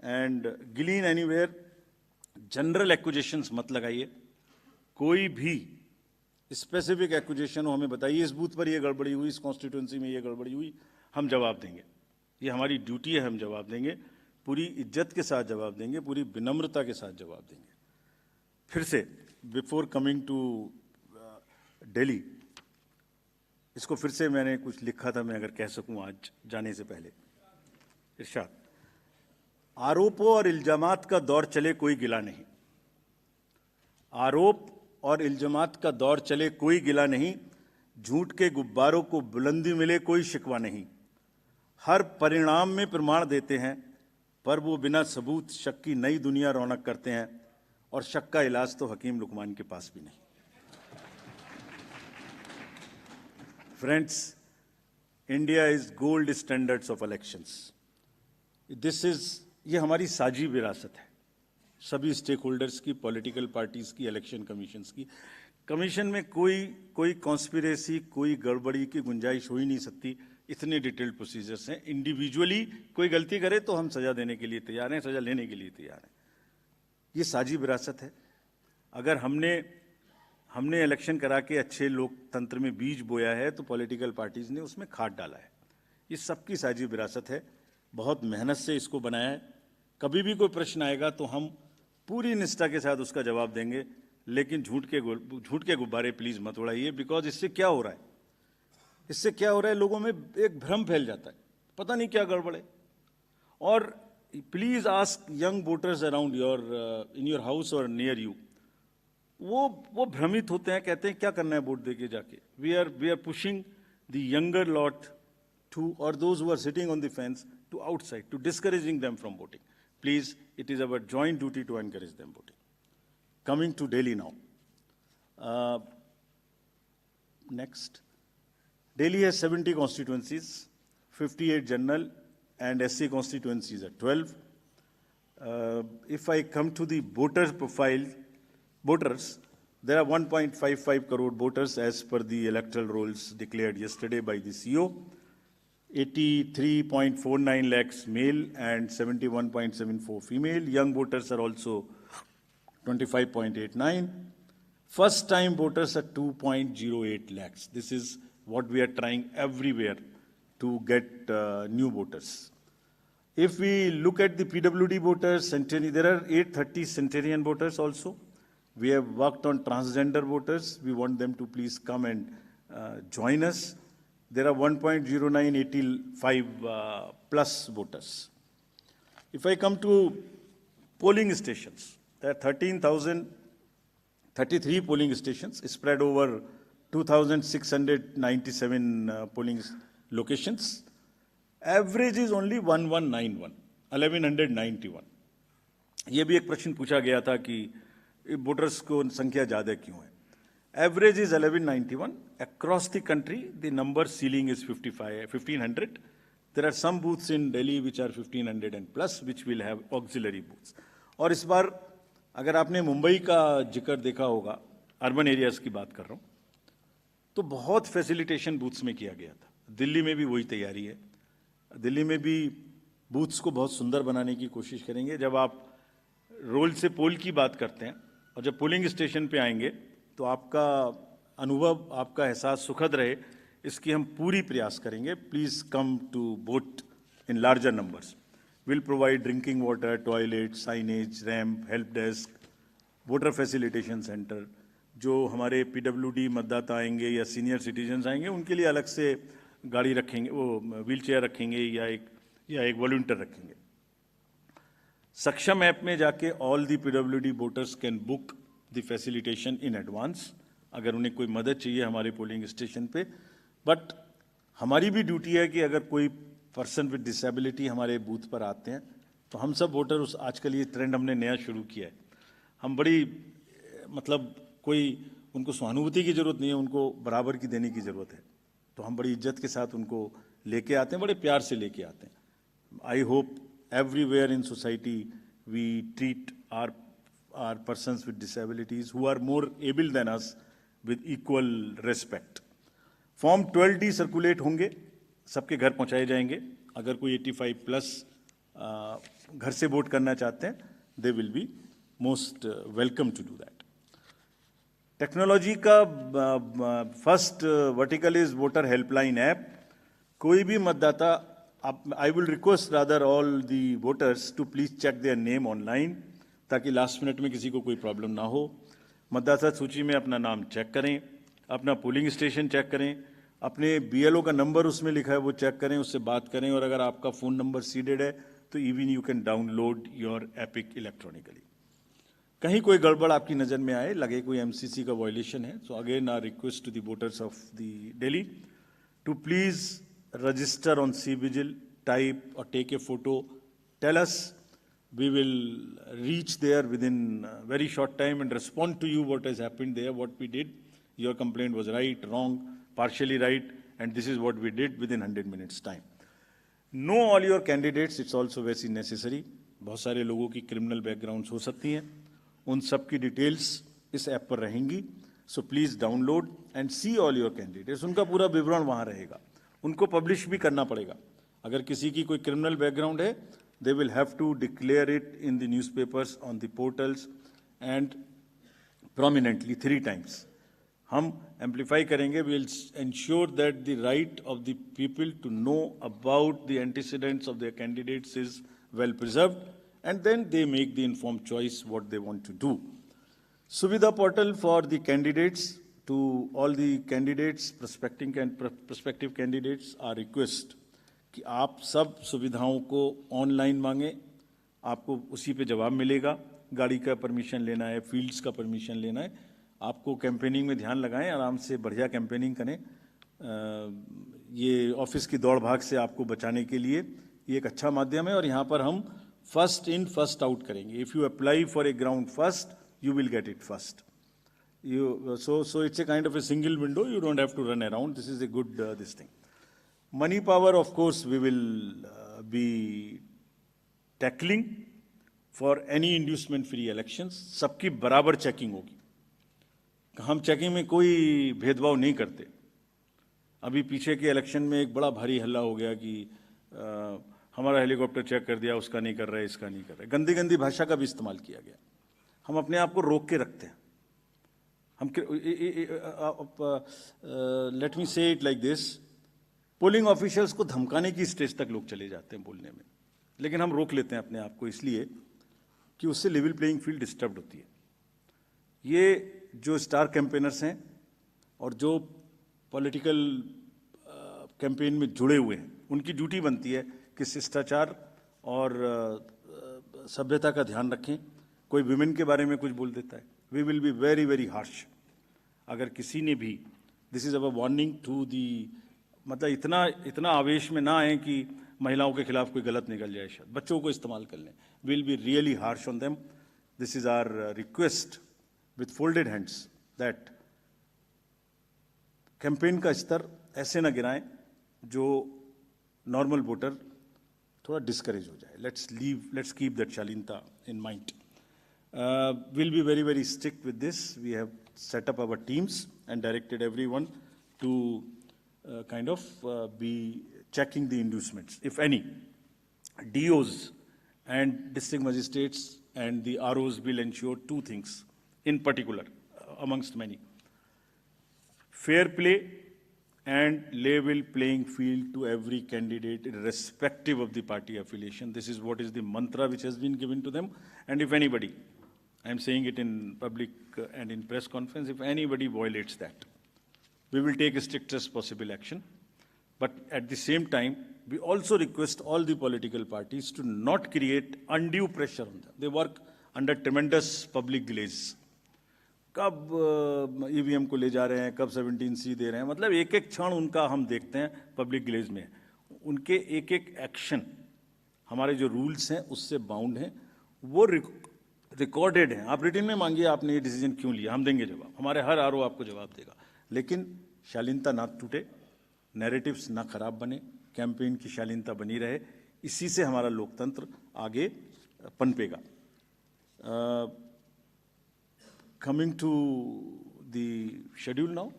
and glean anywhere. General accusations मत लगाइए, कोई भी specific accusation हो हमें बताइए, इस booth पर ये गड़बड़ी हुई, इस कॉन्स्टिट्यूएंसी में ये गड़बड़ी हुई, हम जवाब देंगे। ये हमारी ड्यूटी है, हम जवाब देंगे, पूरी इज्जत के साथ जवाब देंगे, पूरी विनम्रता के साथ जवाब देंगे। फिर से बिफोर कमिंग टू दिल्ली, इसको फिर से मैंने कुछ लिखा था, मैं अगर कह सकूं आज जाने से पहले। इरशाद, आरोपों और इल्जामात का दौर चले कोई गिला नहीं। आरोप और इल्जामात का दौर चले कोई गिला नहीं, झूठ के गुब्बारों को बुलंदी मिले कोई शिकवा नहीं। हर परिणाम में प्रमाण देते हैं, पर वो बिना सबूत शक की नई दुनिया रौनक करते हैं, और शक का इलाज तो हकीम लुकमान के पास भी नहीं। Friends, India is gold standards of elections. ये हमारी साझी विरासत है, सभी स्टेक होल्डर्स की, पॉलिटिकल पार्टीज की, इलेक्शन कमीशंस की। कमीशन में कोई कॉन्स्पिरेसी, कोई गड़बड़ी की गुंजाइश हो ही नहीं सकती, इतने डिटेल्ड प्रोसीजर्स हैं। इंडिविजुअली कोई गलती करे तो हम सजा देने के लिए तैयार हैं, सजा लेने के लिए तैयार हैं। ये साझी विरासत है। अगर हमने इलेक्शन करा के अच्छे लोकतंत्र में बीज बोया है तो पॉलिटिकल पार्टीज ने उसमें खाद डाला है। ये सबकी साझी विरासत है, बहुत मेहनत से इसको बनाया है। कभी भी कोई प्रश्न आएगा तो हम पूरी निष्ठा के साथ उसका जवाब देंगे, लेकिन झूठ के गुब्बारे प्लीज मत उड़ाइए। बिकॉज इससे क्या हो रहा है, लोगों में एक भ्रम फैल जाता है, पता नहीं क्या गड़बड़ है। और please ask young voters around in your house और नियर यू, वो भ्रमित होते हैं, कहते हैं क्या करना है वोट देके जाके। We are pushing the younger lot to, और those who are sitting on the fence, to outside, to discouraging them from voting. Please, it is our joint duty to encourage them voting. Coming to Delhi now. Next. Delhi has 70 constituencies, 58 general, and SC constituencies are 12. If I come to the voter profile, there are 1.55 crore voters as per the electoral rolls declared yesterday by the CO. 83.49 lakhs male and 71.74 female. Young voters are also 25.89. First time voters are 2.08 lakhs. This is what we are trying everywhere to get new voters. If we look at the PWD voters, there are 830 centenarian voters also. We have worked on transgender voters. We want them to please come and join us. There are 1.0985 plus voters. If I come to polling stations, there are 13,033 polling stations spread over 2,697 polling locations. Average is only 1191. ये भी एक प्रश्न पूछा गया था कि voters को संख्या ज़्यादा क्यों है। Average is 1191. Across the country, the number ceiling is 1500. There are some booths in Delhi which are 1500 and plus, which will have auxiliary booths. और इस बार अगर आपने मुंबई का जिक्र देखा होगा, अर्बन एरियाज की बात कर रहा हूँ, तो बहुत फैसिलिटेशन बूथ्स में किया गया था। दिल्ली में भी वही तैयारी है। दिल्ली में भी बूथ्स को बहुत सुंदर बनाने की कोशिश करेंगे। जब आप रोल से पोल की बात करते हैं और जब पोलिंग स्टेशन पे आएंगे तो आपका अनुभव, आपका एहसास सुखद रहे, इसकी हम पूरी प्रयास करेंगे। Please come to vote in larger numbers. Will provide drinking water, toilet, signage, ramp, help desk, voter facilitation centre. जो हमारे पीडब्ल्यूडी मतदाता आएंगे या सीनियर सिटीजन्स आएंगे उनके लिए अलग से गाड़ी रखेंगे, वो व्हील चेयर रखेंगे या एक वॉलंटियर रखेंगे। सक्षम ऐप में जाके all the PWD voters can book the facilitation in advance, अगर उन्हें कोई मदद चाहिए हमारे पोलिंग स्टेशन पे। बट हमारी भी ड्यूटी है कि अगर कोई पर्सन विद डिसेबिलिटी हमारे बूथ पर आते हैं तो हम सब वोटर उस, आजकल ये ट्रेंड हमने नया शुरू किया है, हम बड़ी मतलब कोई उनको सहानुभूति की ज़रूरत नहीं है, उनको बराबर की देने की ज़रूरत है। तो हम बड़ी इज्जत के साथ उनको लेके आते हैं, बड़े प्यार से लेके आते हैं। I hope everywhere in society we treat our persons with disabilities who are more able than us with equal respect. Form 12D circulate होंगे, सबके घर पहुंचाए जाएंगे। अगर कोई 85 प्लस घर से वोट करना चाहते हैं, they will be most welcome to do that. Technology का first vertical is voter helpline app. कोई भी मतदाता, I will request rather all the voters to please check their name online, ताकि लास्ट मिनट में किसी को कोई प्रॉब्लम ना हो। मतदाता सूची में अपना नाम चेक करें, अपना पोलिंग स्टेशन चेक करें, अपने BLO का नंबर उसमें लिखा है वो चेक करें, उससे बात करें, और अगर आपका फ़ोन नंबर सीडेड है तो even you can download your epic electronically. कहीं कोई गड़बड़ आपकी नज़र में आए, लगे कोई MCC का वायलेशन है, so again our request to the voters of the Delhi to please register on CVigil, type or take a photo, tell us. We will reach there within a very short time and respond to you what has happened there, what we did. Your complaint was right, wrong, partially right, and this is what we did within 100 minutes time. Know all your candidates, it's also very necessary. बहुत सारे लोगों की criminal backgrounds हो सकती हैं, उन सब की डिटेल्स इस ऐप पर रहेंगी। So please download and see all your candidates. उनका पूरा विवरण वहाँ रहेगा, उनको पब्लिश भी करना पड़ेगा। अगर किसी की कोई क्रिमिनल बैकग्राउंड है, they will have to declare it in the newspapers, on the portals and prominently 3 times। हम एम्पलीफाई करेंगे, will ensure that the right of the people to know about the antecedents of their candidates is well preserved, and then they make the informed choice what they want to do. Suvidha portal for the candidates, to all the candidates, prospective candidates, our request कि आप सब सुविधाओं को online मांगें, आपको उसी पे जवाब मिलेगा। गाड़ी का परमिशन लेना है, फील्ड्स का परमिशन लेना है, आपको कैंपेनिंग में ध्यान लगाएं, आराम से बढ़िया कैंपेनिंग करें। ये ऑफिस की दौड़ भाग से आपको बचाने के लिए ये एक अच्छा माध्यम है, और यहाँ पर हम फर्स्ट इन फर्स्ट आउट करेंगे। If you apply for a ground first, you will get it first. So it's a kind of a single window. You don't have to run around. This is a good this thing. Money power, of course, we will be tackling for any inducement-free elections. सबकी बराबर checking होगी। हम checking में कोई भेदभाव नहीं करते। अभी पीछे के इलेक्शन में एक बड़ा भारी हल्ला हो गया कि हमारा हेलीकॉप्टर चेक कर दिया, उसका नहीं कर रहा है, इसका नहीं कर रहा है। गंदी गंदी भाषा का भी इस्तेमाल किया गया। हम अपने आप को रोक के रखते हैं। हम लेट मी से it like this, polling officials को धमकाने की स्टेज तक लोग चले जाते हैं बोलने में, लेकिन हम रोक लेते हैं अपने आप को, इसलिए कि उससे लेवल प्लेइंग फील्ड डिस्टर्ब होती है। ये जो स्टार कैंपेनर्स हैं और जो पॉलिटिकल कैंपेन में जुड़े हुए हैं, उनकी ड्यूटी बनती है कि शिष्टाचार और सभ्यता का ध्यान रखें। कोई विमेन के बारे में कुछ बोल देता है, we will be very very harsh. अगर किसी ने भी, this is our warning to the, मतलब इतना आवेश में ना आए कि महिलाओं के खिलाफ कोई गलत निकल जाए, शायद बच्चों को इस्तेमाल कर लें। Will be really harsh on them. This is our request with folded hands that campaign का स्तर ऐसे ना गिराएं जो नॉर्मल वोटर थोड़ा डिस्करेज हो जाए। लेट्स कीप दैट शालीनता in mind. We'll be very, very strict with this. We have set up our teams and directed everyone to be checking the inducements, if any. DOs and district magistrates and the ROs will ensure two things in particular, amongst many. Fair play and level playing field to every candidate, irrespective of the party affiliation. This is what is the mantra which has been given to them. And if anybody, I'm saying it in public and in press conference, if anybody violates that, we will take the strictest possible action. But at the same time, we also request all the political parties to not create undue pressure on them. They work under tremendous public glaze. कब EVM को ले जा रहे हैं, कब 17C दे रहे हैं, मतलब एक एक क्षण उनका हम देखते हैं पब्लिक ग्लेज में. उनके एक एक एक्शन हमारे जो रूल्स हैं उससे बाउंड हैं, वो रिकॉर्डेड हैं. आप रिटन में मांगिए आपने ये डिसीजन क्यों लिया, हम देंगे जवाब. हमारे हर आरओ आपको जवाब देगा. लेकिन शालीनता ना टूटे, नैरेटिव्स ना खराब बने, कैंपेन की शालीनता बनी रहे. इसी से हमारा लोकतंत्र आगे पनपेगा. Coming to the schedule now.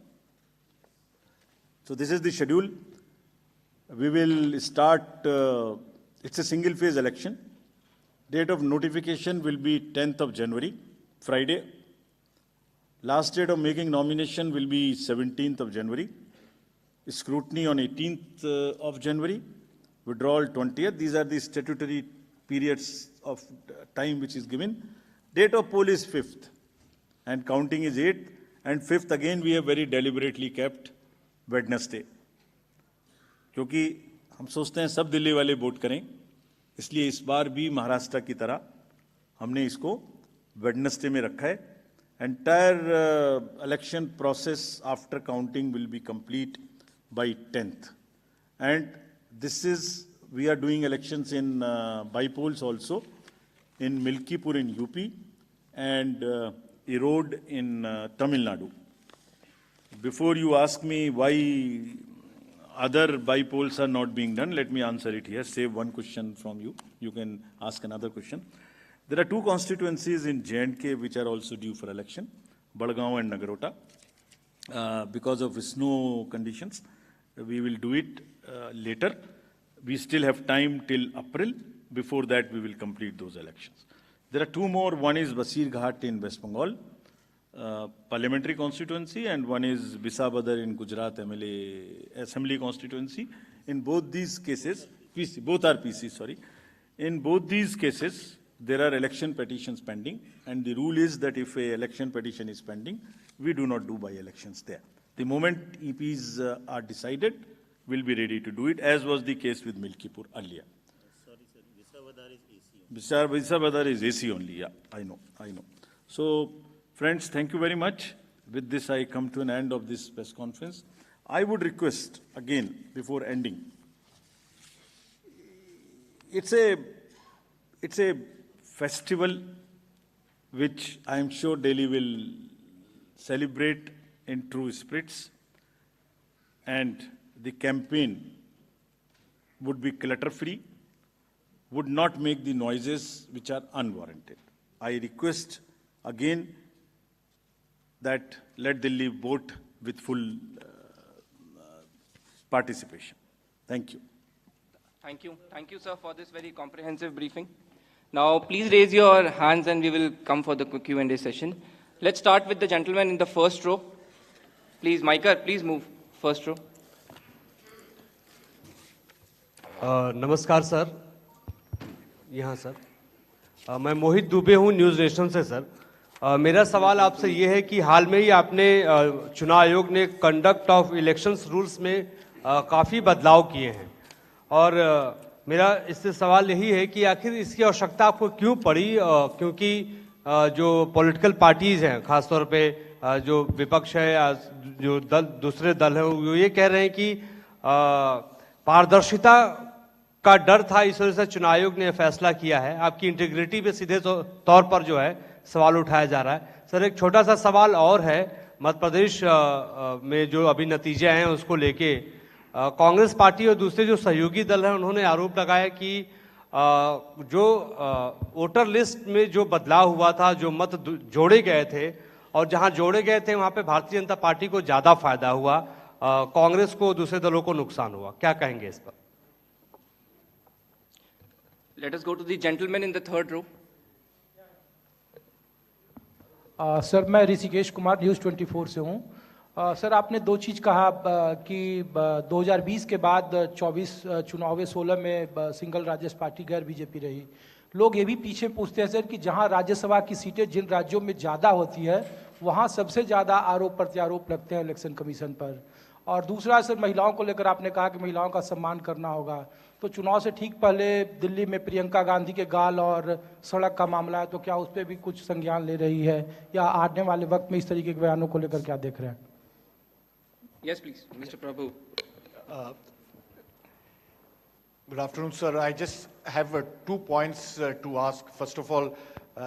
So this is the schedule. We will start, it's a single phase election. Date of notification will be 10th of January, Friday. Last date of making nomination will be 17th of January. Scrutiny on 18th of January. Withdrawal 20th. These are the statutory periods of time which is given. Date of poll is 5th. And counting is 8th, and 5th again we have very deliberately kept Wednesday. क्योंकि हम सोचते हैं सब दिल्ली वाले vote करें, इसलिए इस बार भी महाराष्ट्र की तरह हमने इसको Wednesday में रखा है. Entire election process after counting will be complete by 10th. And this is, we are doing elections in by-polls also, in Milkipur in UP, and Erode in Tamil Nadu. Before you ask me why other by-polls are not being done, let me answer it here. Save one question from you. You can ask another question. There are two constituencies in J&K which are also due for election, Badgaon and Nagarota. Because of snow conditions, we will do it later. We still have time till April. Before that, we will complete those elections. There are two more. One is Basir Ghat in West Bengal, parliamentary constituency, and one is Bisabadar in Gujarat MLA Assembly constituency. In both these cases, both are PC, sorry. In both these cases, there are election petitions pending, and the rule is that if an election petition is pending, we do not do by-elections there. The moment EPs are decided, we'll be ready to do it, as was the case with Milkipur earlier. Bisabadar is AC only, yeah, I know. So, friends, thank you very much. With this, I come to an end of this press conference. I would request, again, before ending, it's a festival which I am sure Delhi will celebrate in true spirits, and the campaign would be clutter-free, would not make the noises which are unwarranted. I request again that let Delhi vote with full participation. Thank you. Thank you. Thank you, sir, for this very comprehensive briefing. Now, please raise your hands and we will come for the Q&A session. Let's start with the gentleman in the first row. Please, Maikar, please move. First row. नमस्कार sir, यहाँ sir मैं मोहित दुबे हूँ news nation से sir. मेरा सवाल आपसे ये है कि हाल में ही आपने चुनाव आयोग ने कंडक्ट ऑफ इलेक्शंस रूल्स में काफ़ी बदलाव किए हैं, और मेरा इससे सवाल यही है कि आखिर इसकी आवश्यकता आपको क्यों पड़ी, क्योंकि जो पॉलिटिकल पार्टीज़ हैं, ख़ासतौर पे जो विपक्ष है या जो दूसरे दल हैं, वो ये कह रहे हैं कि पारदर्शिता का डर था, इस वजह से चुनाव आयोग ने फैसला किया है. आपकी इंटीग्रिटी पे सीधे तौर पर जो है सवाल उठाया जा रहा है. सर, एक छोटा सा सवाल और है. मध्य प्रदेश में जो अभी नतीजे आए हैं उसको लेके कांग्रेस पार्टी और दूसरे जो सहयोगी दल हैं उन्होंने आरोप लगाया कि जो वोटर लिस्ट में जो बदलाव हुआ था, जो मत जोड़े गए थे और जहां जोड़े गए थे वहां पे भारतीय जनता पार्टी को ज्यादा फायदा हुआ, कांग्रेस को, दूसरे दलों को नुकसान हुआ, क्या कहेंगे इस पर? Let us go to the gentleman in the third row. Sir, मैं ऋषिकेश कुमार न्यूज़ 24 से हूँ। सर, आपने दो चीज़ कहा कि 2020 के बाद 24 चुनाव 16 में सिंगल राज्य पार्टी गैर बीजेपी रही। लोग ये भी पीछे पूछते हैं सर कि जहाँ राज्यसभा की सीटें जिन राज्यों में ज़्यादा होती है वहाँ सबसे ज़्यादा आरोप प्रत्यारोप लगते हैं इलेक्शन कमीशन पर। और दूसरा सर, महिलाओं को लेकर आपने कहा कि महिलाओं का सम्मान करना होगा, तो चुनाव से ठीक पहले दिल्ली में प्रियंका गांधी के गाल और सड़क का मामला है, तो क्या उस पर भी कुछ संज्ञान ले रही है, या आने वाले वक्त में इस तरीके के बयानों को लेकर क्या देख रहे हैं? Yes, please, Mr. Prabhu. Good afternoon, sir. I just have 2 points to ask. First of all,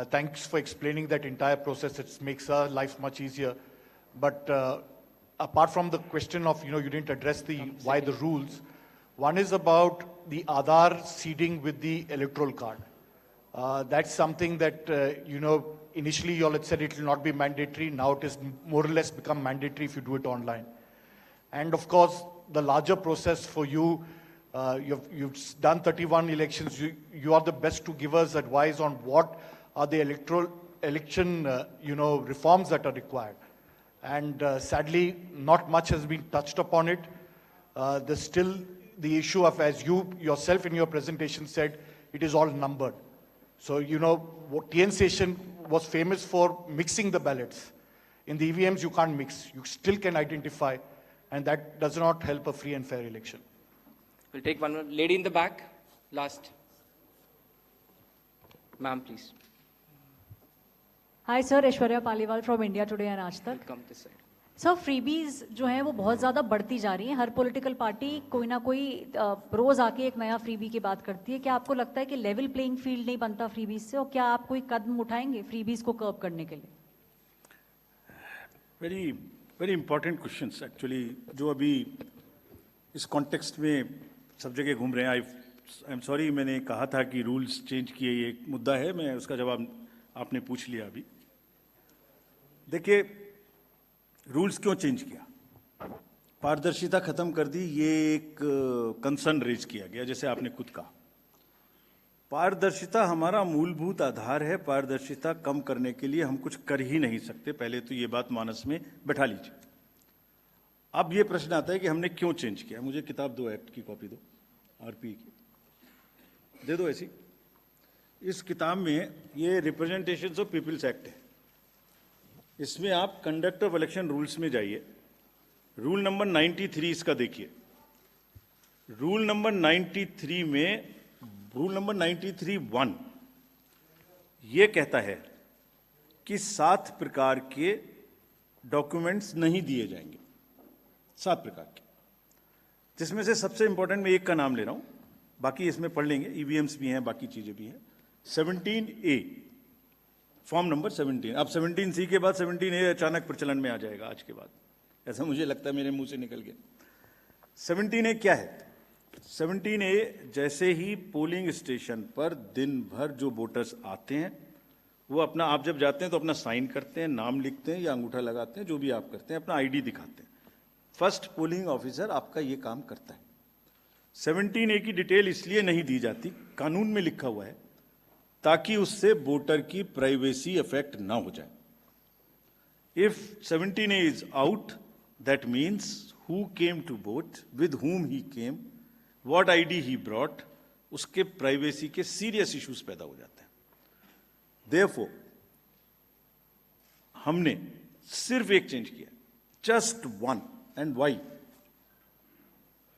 thanks for explaining that entire process. It makes our life much easier. But apart from the question of, you didn't address why the rules. One is about the Aadhaar seeding with the electoral card. That's something that, initially you all had said it will not be mandatory. Now it is more or less become mandatory if you do it online. And of course, the larger process for you, you've done 31 elections. You are the best to give us advice on what are the election reforms that are required. And sadly, not much has been touched upon it. There's still the issue of, as you yourself in your presentation said, it is all numbered. So, what TN Station was famous for mixing the ballots. In the EVMs, you can't mix. You still can identify, and that does not help a free and fair election. We'll take one more. Lady in the back, last. Ma'am, please. Hi sir, Aishwarya Paliwal from India today and आज तक। Come this side. Sir, freebies जो है वो बहुत ज़्यादा बढ़ती जा रही हैं। हर पॉलिटिकल पार्टी कोई ना कोई रोज़ आके एक नया फ्रीबी की बात करती है। क्या आपको लगता है कि लेवल प्लेइंग फील्ड नहीं बनता फ्रीबीज से, और क्या आप कोई कदम उठाएंगे फ्रीबीज को कर्व करने के लिए? Very very important questions actually, जो अभी इस कॉन्टेक्स्ट में सब जगह घूम रहे हैं। आई एम सॉरी, मैंने कहा था कि रूल्स चेंज किए, ये एक मुद्दा है, मैं उसका जवाब आपने पूछ लिया अभी। देखिए, रूल्स क्यों चेंज किया? पारदर्शिता खत्म कर दी, ये एक कंसर्न रेज किया गया। जैसे आपने खुद कहा, पारदर्शिता हमारा मूलभूत आधार है। पारदर्शिता कम करने के लिए हम कुछ कर ही नहीं सकते। पहले तो ये बात मानस में बैठा लीजिए। अब ये प्रश्न आता है कि हमने क्यों चेंज किया। मुझे किताब दो, एक्ट की कॉपी दो, आरपी की दे दो ऐसी। इस किताब में ये रिप्रेजेंटेशंस ऑफ पीपल्स एक्ट है। इसमें आप कंडक्ट ऑफ इलेक्शन रूल्स में जाइए, रूल नंबर 93 इसका देखिए। रूल नंबर 93 में, रूल नंबर 93(1) ये कहता है कि 7 प्रकार के डॉक्यूमेंट्स नहीं दिए जाएंगे। 7 प्रकार के, जिसमें से सबसे इंपॉर्टेंट मैं एक का नाम ले रहा हूं, बाकी इसमें पढ़ लेंगे। ईवीएम्स भी हैं, बाकी चीजें भी हैं। 17A, form number 17। अब 17C के बाद 17A अचानक प्रचलन में आ जाएगा आज के बाद, ऐसा मुझे लगता है, मेरे मुंह से निकल गया। 17A क्या है? 17A, जैसे ही पोलिंग स्टेशन पर दिन भर जो वोटर्स आते हैं, वो अपना, आप जब जाते हैं तो अपना साइन करते हैं, नाम लिखते हैं या अंगूठा लगाते हैं, जो भी आप करते हैं, अपना आईडी दिखाते हैं। फर्स्ट पोलिंग ऑफिसर आपका ये काम करता है। 17A की डिटेल इसलिए नहीं दी जाती, कानून में लिखा हुआ है, ताकि उससे वोटर की प्राइवेसी अफेक्ट ना हो जाए। If 17A is out, that means who came to vote, with whom he came, what ID he brought, उसके प्राइवेसी के सीरियस इश्यूज पैदा हो जाते हैं। देयरफॉर हमने सिर्फ एक चेंज किया, just one, and why?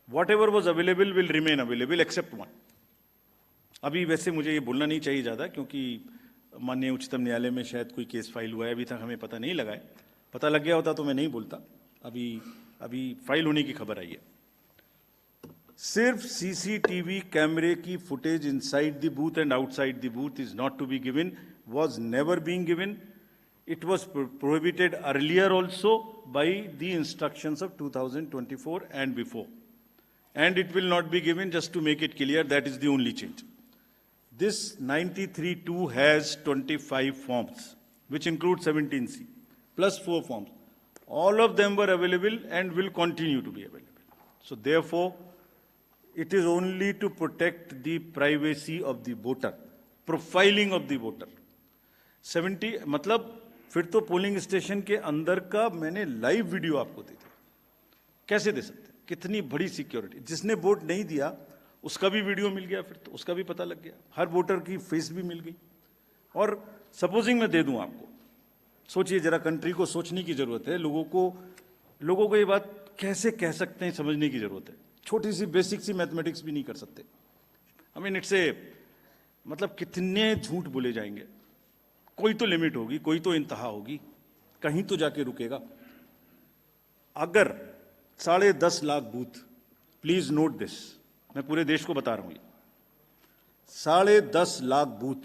Whatever was available will remain available except one. अभी वैसे मुझे ये बोलना नहीं चाहिए ज़्यादा, क्योंकि माननीय उच्चतम न्यायालय में शायद कोई केस फाइल हुआ है, अभी तक हमें पता नहीं लगा है। पता लग गया होता तो मैं नहीं बोलता। अभी फाइल होने की खबर आई है। सिर्फ सीसीटीवी कैमरे की footage inside the booth and outside the booth is not to be given, was never being given. It was prohibited earlier also by the instructions of 2024 and before. And it will not be given, just to make it clear, that is the only change. This 93-2 has 25 forms, which include 17C, plus 4 forms. All of them were available and will continue to be available. So therefore, it is only to protect the privacy of the voter, profiling of the voter. 70 मतलब फिर तो polling station के अंदर का मैंने live video आपको दे दिया। कैसे दे सकते हैं? कितनी बड़ी सिक्योरिटी। जिसने वोट नहीं दिया उसका भी वीडियो मिल गया, फिर तो उसका भी पता लग गया, हर वोटर की फेस भी मिल गई। और सपोजिंग मैं दे दूं आपको, सोचिए जरा, कंट्री को सोचने की जरूरत है, लोगों को ये बात कैसे कह सकते हैं समझने की जरूरत है। छोटी सी बेसिक सी मैथमेटिक्स भी नहीं कर सकते। आई मीन इट्स ए, मतलब कितने झूठ बोले जाएंगे। कोई तो लिमिट होगी, कोई तो इंतहा होगी, कहीं तो जाके रुकेगा। अगर 10.5 lakh booth, please note this, मैं पूरे देश को बता रहा हूं, 10.5 लाख बूथ,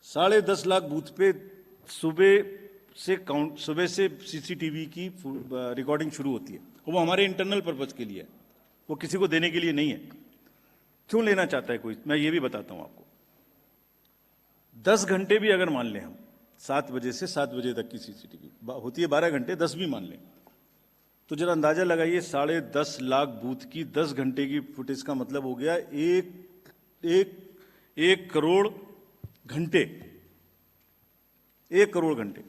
10.5 लाख बूथ पे सुबह से सीसीटीवी की रिकॉर्डिंग शुरू होती है। वो हमारे इंटरनल पर्पज के लिए है, वो किसी को देने के लिए नहीं है। क्यों लेना चाहता है कोई, मैं ये भी बताता हूं आपको। 10 घंटे भी अगर मान लें हम, 7 बजे से 7 बजे तक की सीसीटीवी होती है, 12 घंटे, 10 भी मान लें, तो जरा अंदाजा लगाइए 10.5 लाख बूथ की 10 घंटे की फुटेज का मतलब हो गया 1 करोड़ घंटे। 1 करोड़ घंटे।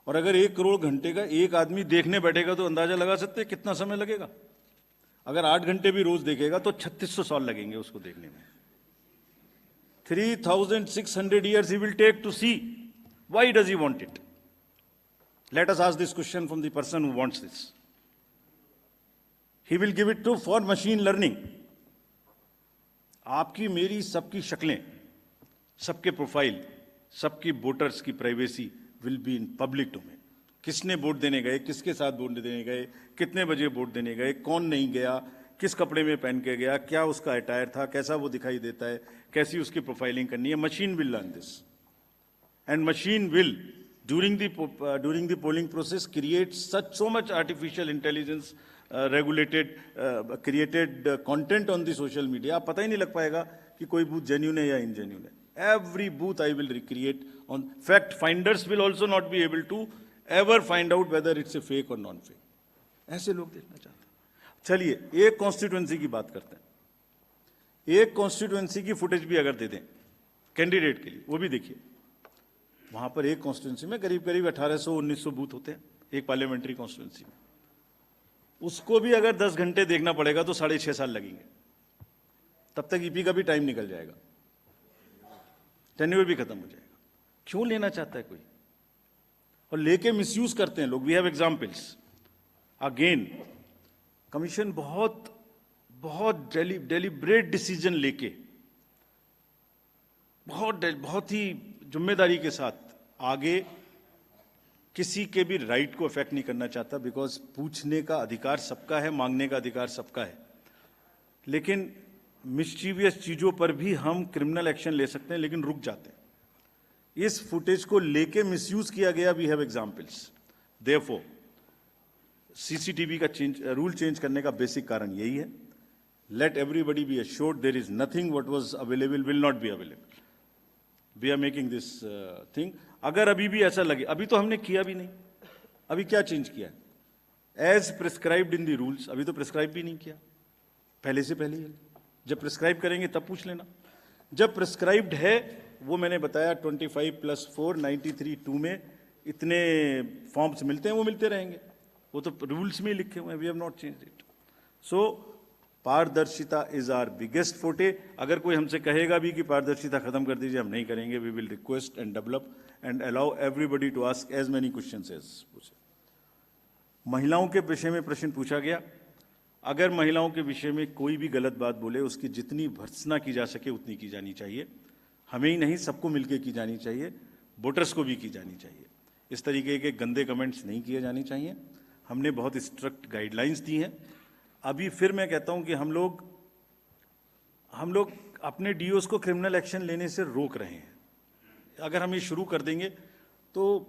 और अगर 1 करोड़ घंटे का एक आदमी देखने बैठेगा तो अंदाजा लगा सकते हैं कितना समय लगेगा। अगर 8 घंटे भी रोज देखेगा तो 3600 साल लगेंगे उसको देखने में। 3600 years he will take to see. Why does he want it? Let us ask this question from the person who wants this. He will give it to for machine learning. आपकी मेरी सबकी शक्लें, सबके प्रोफाइल, सबकी voters की privacy will be in public domain. किसने vote देने गए, किसके साथ वोट देने गए, कितने बजे वोट देने गए, कौन नहीं गया, किस कपड़े में पहन के गया, क्या उसका अटायर था, कैसा वो दिखाई देता है, कैसी उसकी प्रोफाइलिंग करनी है। Machine will learn this and machine will during the polling process create so much artificial intelligence created content on the social media, आप पता ही नहीं लग पाएगा कि कोई बूथ जेन्युइन है या इनजेन्युइन है। Every booth I will recreate on fact finders will also not be able to ever find out whether it's a fake or non-fake. ऐसे लोग देखना चाहते हैं। चलिए एक कॉन्स्टिट्यूएंसी की बात करते हैं। एक कॉन्स्टिट्यूएंसी की फुटेज भी अगर दे दें कैंडिडेट के लिए, वो भी देखिए। वहां पर एक कॉन्स्टिट्यूएंसी में करीब 1800-1900 बूथ होते हैं, एक पार्लियामेंट्री कॉन्स्टिट्यूएंसी में। उसको भी अगर 10 घंटे देखना पड़ेगा तो 6.5 साल लगेंगे। तब तक ईपी का भी टाइम निकल जाएगा, टेन्योर भी खत्म हो जाएगा। क्यों लेना चाहता है कोई? और लेके मिसयूज करते हैं लोग। We have examples. Again commission बहुत डेलिब्रेट डिसीजन लेके बहुत ही जिम्मेदारी के साथ आगे किसी के भी राइट को अफेक्ट नहीं करना चाहता, बिकॉज पूछने का अधिकार सबका है, मांगने का अधिकार सबका है। लेकिन मिस्चीवियस चीजों पर भी हम क्रिमिनल एक्शन ले सकते हैं, लेकिन रुक जाते हैं। इस फुटेज को लेके मिसयूज किया गया। We have examples. Therefore CCTV का रूल चेंज करने का बेसिक कारण यही है। Let everybody be assured there is nothing what was available will not be available. We are making this thing. अगर अभी भी ऐसा लगे, अभी तो हमने किया भी नहीं, अभी क्या चेंज किया है? As prescribed in the rules. अभी तो प्रिस्क्राइब भी नहीं किया, पहले से पहले ही। जब प्रिस्क्राइब करेंगे तब पूछ लेना। जब प्रिस्क्राइब्ड है, वो मैंने बताया 25 + 4 93(2) में इतने फॉर्म्स मिलते हैं, वो मिलते रहेंगे। वो तो रूल्स में ही लिखे हुए हैं। We have not changed it. So पारदर्शिता इज आवर बिगेस्ट फोटे। अगर कोई हमसे कहेगा भी कि पारदर्शिता खत्म कर दीजिए, हम नहीं करेंगे। We will request and develop and allow everybody to ask as many questions as पूछे। महिलाओं के विषय में प्रश्न पूछा गया। अगर महिलाओं के विषय में कोई भी गलत बात बोले, उसकी जितनी भर्त्सना की जा सके उतनी की जानी चाहिए। हमें ही नहीं, सबको मिलकर की जानी चाहिए, वोटर्स को भी की जानी चाहिए। इस तरीके के गंदे कमेंट्स नहीं किए जाने चाहिए। हमने बहुत स्ट्रिक्ट गाइडलाइंस दी हैं। अभी फिर मैं कहता हूं कि हम लोग अपने डीओस को क्रिमिनल एक्शन लेने से रोक रहे हैं। अगर हम ये शुरू कर देंगे तो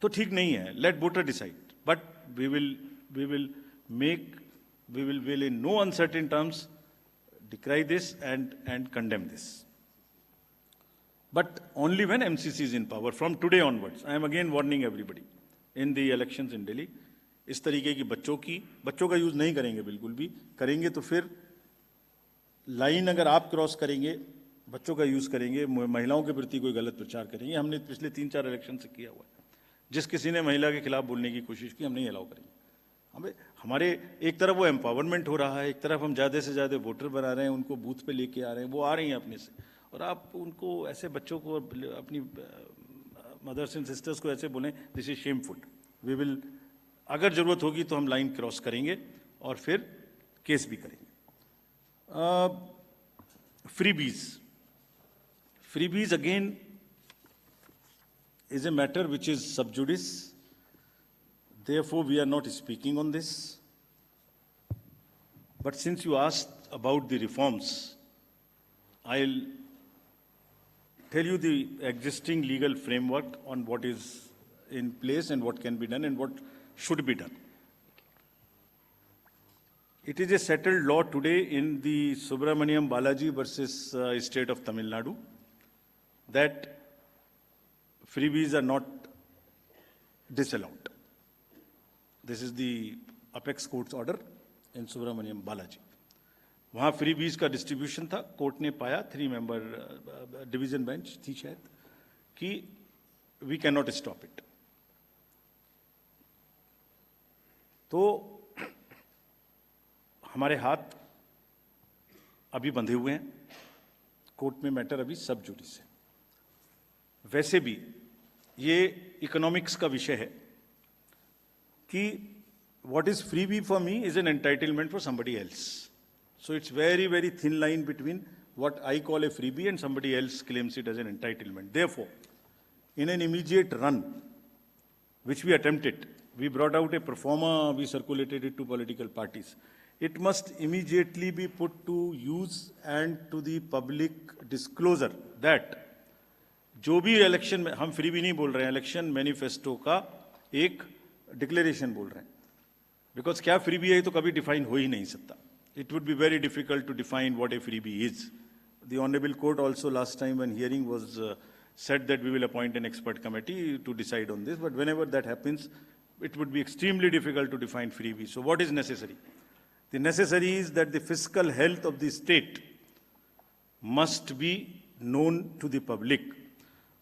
ठीक नहीं है। Let voter decide, but we will in no uncertain terms decry this and condemn this. But only when MCC is in power. From today onwards, I am again warning everybody in the elections in Delhi, इस तरीके की बच्चों का use नहीं करेंगे, बिल्कुल भी करेंगे तो फिर लाइन अगर आप क्रॉस करेंगे, बच्चों का यूज करेंगे, महिलाओं के प्रति कोई गलत प्रचार करेंगे, हमने पिछले 3-4 इलेक्शन से किया हुआ है। जिस किसी ने महिला के खिलाफ बोलने की कोशिश की, हम नहीं अलाउ करेंगे। हमें हमारे एक तरफ वो एम्पावरमेंट हो रहा है, एक तरफ हम ज़्यादा से ज़्यादा वोटर बना रहे हैं, उनको बूथ पे लेके आ रहे हैं, वो आ रही हैं अपने से, और आप उनको ऐसे बच्चों को, अपनी मदर्स एंड सिस्टर्स को ऐसे बोलें, this is shameful. We will, अगर ज़रूरत होगी तो हम लाइन क्रॉस करेंगे और फिर केस भी करेंगे। Freebies again is a matter which is sub judice. Therefore, we are not speaking on this. But since you asked about the reforms, I'll tell you the existing legal framework on what is in place and what can be done and what should be done. It is a settled law today in the Subramaniam Balaji versus State of Tamil Nadu that freebies are not disallowed. This is the apex court's order in Subramaniam Balaji. वहाँ freebies का distribution था, court ने पाया, 3-member division bench थी शायद, कि we cannot stop it. तो हमारे हाथ अभी बंधे हुए हैं, कोर्ट में मैटर अभी सब जुडिस है। वैसे भी ये इकोनॉमिक्स का विषय है कि what is freebie for me is an entitlement for somebody else. So it's very, very thin line between what I call a freebie and somebody else claims it as an entitlement. Therefore, in an immediate run, which we attempted, we brought out a pro forma, we circulated it to political parties. It must immediately be put to use and to the public disclosure that जो भी election में, हम free भी नहीं बोल रहे हैं, election manifesto का एक डिक्लेरेशन बोल रहे हैं, बिकॉज क्या फ्री भी है तो कभी डिफाइन हो ही नहीं सकता. It would be very difficult to define what a freebie is. The honourable court also last time when hearing was said that we will appoint an expert committee to decide on this, but whenever that happens, it would be extremely difficult to define freebie. So what is necessary? The necessary is that the fiscal health of the state must be known to the public.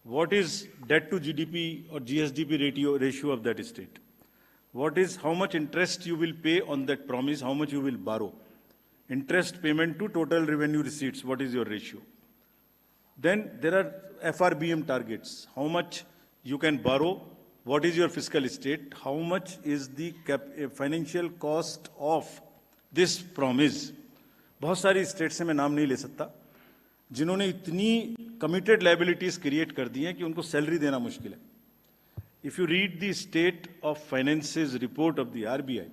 What is debt to GDP or GSDP ratio of that state? What is, how much interest you will pay on that promise, how much you will borrow? Interest payment to total revenue receipts, what is your ratio? Then there are FRBM targets. How much you can borrow? What is your fiscal state? How much is the financial cost of this promise? बहुत सारी state से मैं नाम नहीं ले सकता जिन्होंने इतनी कमिटेड लायबिलिटीज क्रिएट कर दी हैं कि उनको सैलरी देना मुश्किल है. If you read the state of finances report of the RBI,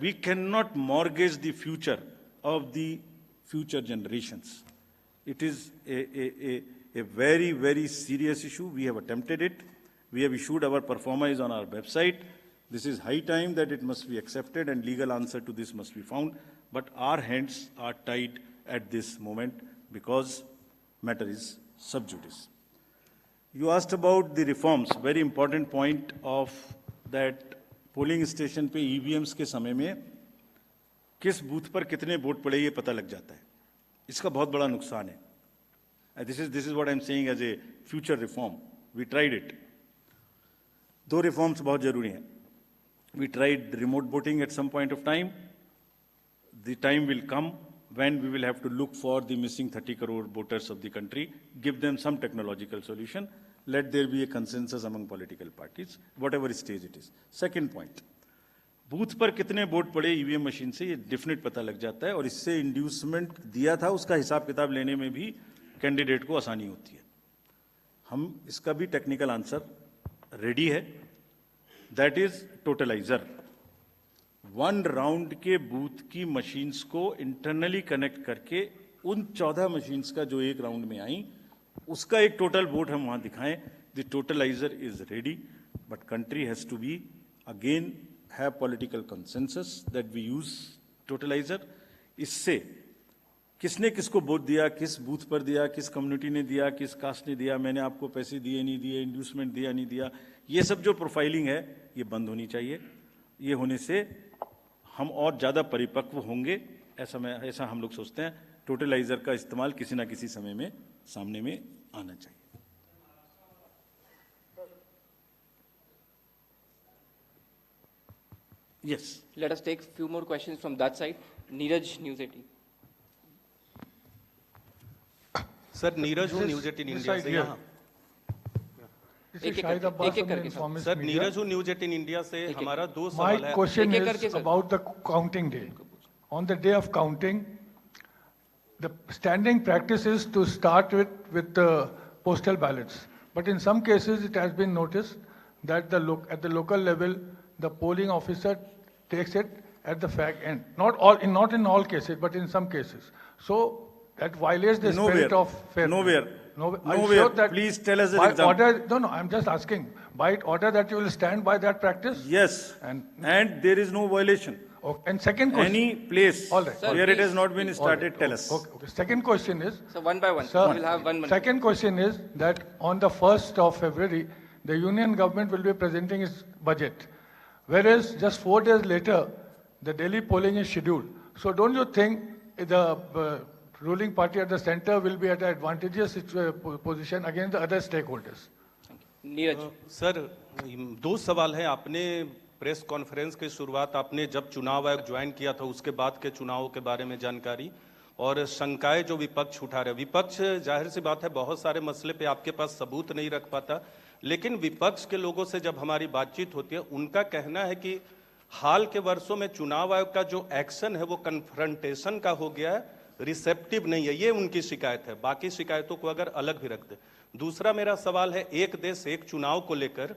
we cannot mortgage the future of the future generations. It is a very, very serious issue. We have attempted it. We have issued our performance on our website. This is high time that it must be accepted and legal answer to this must be found. But our hands are tied at this moment because matter is sub judice. You asked about the reforms. Very important point of that polling station पे EVMs के समय में किस booth पर कितने vote पड़े ये पता लग जाता है. इसका बहुत बड़ा नुकसान है. This is what I'm saying as a future reform. We tried it. दो reforms बहुत जरूरी हैं. We tried remote voting at some point of time. The time will come when we will have to look for the missing 30 crore voters of the country, give them some technological solution, let there be a consensus among political parties, whatever stage it is. Second point, booth पर कितने vote पड़े EVM machine से ये definite पता लग जाता है और इससे इंड्यूसमेंट दिया था उसका हिसाब किताब लेने में भी कैंडिडेट को आसानी होती है. हम इसका भी टेक्निकल आंसर रेडी है. That is totaliser. 1 राउंड के बूथ की मशीन्स को इंटरनली कनेक्ट करके उन 14 मशीन्स का जो एक राउंड में आई उसका एक टोटल वोट हम वहां दिखाएं. The totaliser is ready, but country has to be again have political consensus that we use totalizer. इससे किसने किसको वोट दिया, किस बूथ पर दिया, किस कम्युनिटी ने दिया, किस कास्ट ने दिया, मैंने आपको पैसे दिए नहीं दिए, इंड्यूसमेंट दिया नहीं दिया, ये सब जो प्रोफाइलिंग है ये बंद होनी चाहिए। ये होने से हम और ज़्यादा परिपक्व होंगे, ऐसा हम लोग सोचते हैं। टोटलाइजर का इस्तेमाल किसी ना किसी समय में सामने में आना चाहिए। Yes. Let us take a few more questions from that side. Neeraj, News 18. Sir Neeraj हूँ न्यूज 18 इंडिया से यहाँ। एक एक करके सर नीरज हूँ न्यूज 18 इंडिया से। हमारा दो My सवाल है। question एक करके is sir. about the counting day. On the day of counting, the standing practice is to start with the postal ballots. But in some cases, it has been noticed that at the local level, the polling officer takes it at the fag end. Not in all cases, but in some cases. So that violates the spirit of fairness. Nowhere. Are you sure that Please tell us an by example. order? No, I'm just asking. By order that you will stand by that practice? Yes. And there is no violation. Okay. And second question. Any place All right. Sir, where it has please. not been started, tell us. Okay. Second question is, So one by one. sir, We will have 1 minute. second question is that on the 1st of February, the union government will be presenting its budget. Whereas just 4 days later, the Delhi polling is scheduled. So don't you think the ruling party at the center will be at an advantageous position against the other stakeholders? Neeraj. Sir दो सवाल हैं। आपने press conference की शुरुआत आपने जब चुनाव आयोग ज्वाइन किया था उसके बाद के चुनावों के बारे में जानकारी और शंकाएं जो विपक्ष उठा रहे। विपक्ष जाहिर सी बात है बहुत सारे मसले पे आपके पास सबूत नहीं रख पाता, लेकिन विपक्ष के लोगों से जब हमारी बातचीत होती है उनका कहना है कि हाल के वर्षों में चुनाव आयोग का जो एक्शन है वो कन्फ्रंटेशन का हो गया है, रिसेप्टिव नहीं है। ये उनकी शिकायत है। बाकी शिकायतों को अगर अलग भी रख दे। दूसरा मेरा सवाल है एक देश एक चुनाव को लेकर,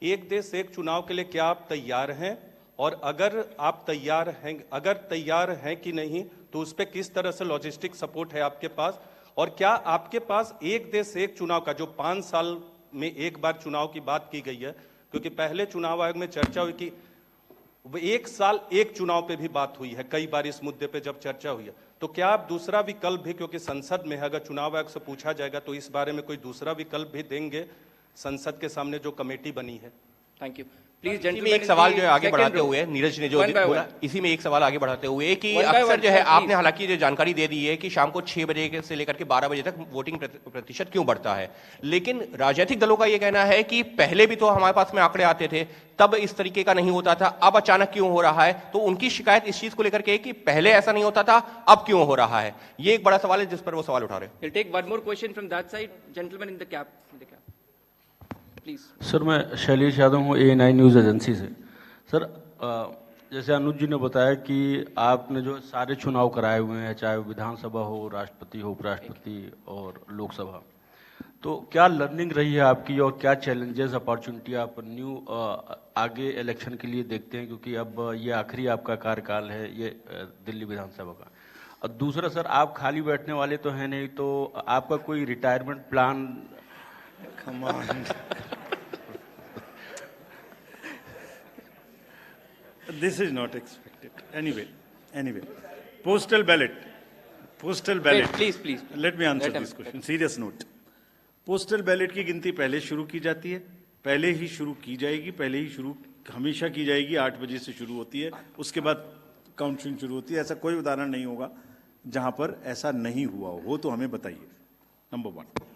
एक देश एक चुनाव के लिए क्या आप तैयार हैं? और अगर आप तैयार हैं कि नहीं तो उस पर किस तरह से लॉजिस्टिक सपोर्ट है आपके पास? और क्या आपके पास एक देश एक चुनाव का जो 5 साल में एक बार चुनाव की बात की गई है, क्योंकि पहले चुनाव आयोग में चर्चा हुई कि 1 साल एक चुनाव पे भी बात हुई है कई बार इस मुद्दे पे जब चर्चा हुई है, तो क्या आप दूसरा विकल्प भी, क्योंकि संसद में है, अगर चुनाव आयोग से पूछा जाएगा तो इस बारे में कोई दूसरा विकल्प भी देंगे संसद के सामने जो कमेटी बनी है? Thank you. Please, इसी में gentlemen. एक सवाल in जो the है आगे second बढ़ाते row. हुए नीरज ने जो One by बोला, one. इसी में एक सवाल आगे बढ़ाते हुए कि One by अक्सर one, जो है sir, आपने please. हालांकि जो जानकारी दे दी है कि शाम को 6 बजे से लेकर के 12 बजे तक वोटिंग प्रतिशत क्यों बढ़ता है, लेकिन राजनीतिक दलों का ये कहना है कि पहले भी तो हमारे पास में आंकड़े आते थे, तब इस तरीके का नहीं होता था, अब अचानक क्यों हो रहा है? तो उनकी शिकायत इस चीज को लेकर के कि पहले ऐसा नहीं होता था, अब क्यों हो रहा है? ये एक बड़ा सवाल है जिस पर वो सवाल उठा रहे हैं। We'll take one more question from that side. Gentleman in the cap. Please. Sir मैं शैलेश यादव हूँ A9 न्यूज़ एजेंसी से। सर जैसे अनुज जी ने बताया कि आपने जो सारे चुनाव कराए हुए हैं, चाहे वो विधानसभा हो, राष्ट्रपति हो, उपराष्ट्रपति और लोकसभा, तो क्या लर्निंग रही है आपकी और क्या चैलेंजेस अपॉर्चुनिटी आप आगे इलेक्शन के लिए देखते हैं, क्योंकि अब ये आखिरी आपका कार्यकाल है ये दिल्ली विधानसभा का। और दूसरा सर, आप खाली बैठने वाले तो हैं नहीं, तो आपका कोई retirement plan? Come on. This is not expected. Anyway. Postal ballot. Wait, please. Let me answer Let him. this question. Serious note. Postal ballot की गिनती पहले शुरू की जाती है, पहले ही शुरू की जाएगी, हमेशा की जाएगी। 8 बजे से शुरू होती है, उसके बाद काउंटिंग शुरू होती है। ऐसा कोई उदाहरण नहीं होगा जहां पर ऐसा नहीं हुआ हो तो हमें बताइए। नंबर 1,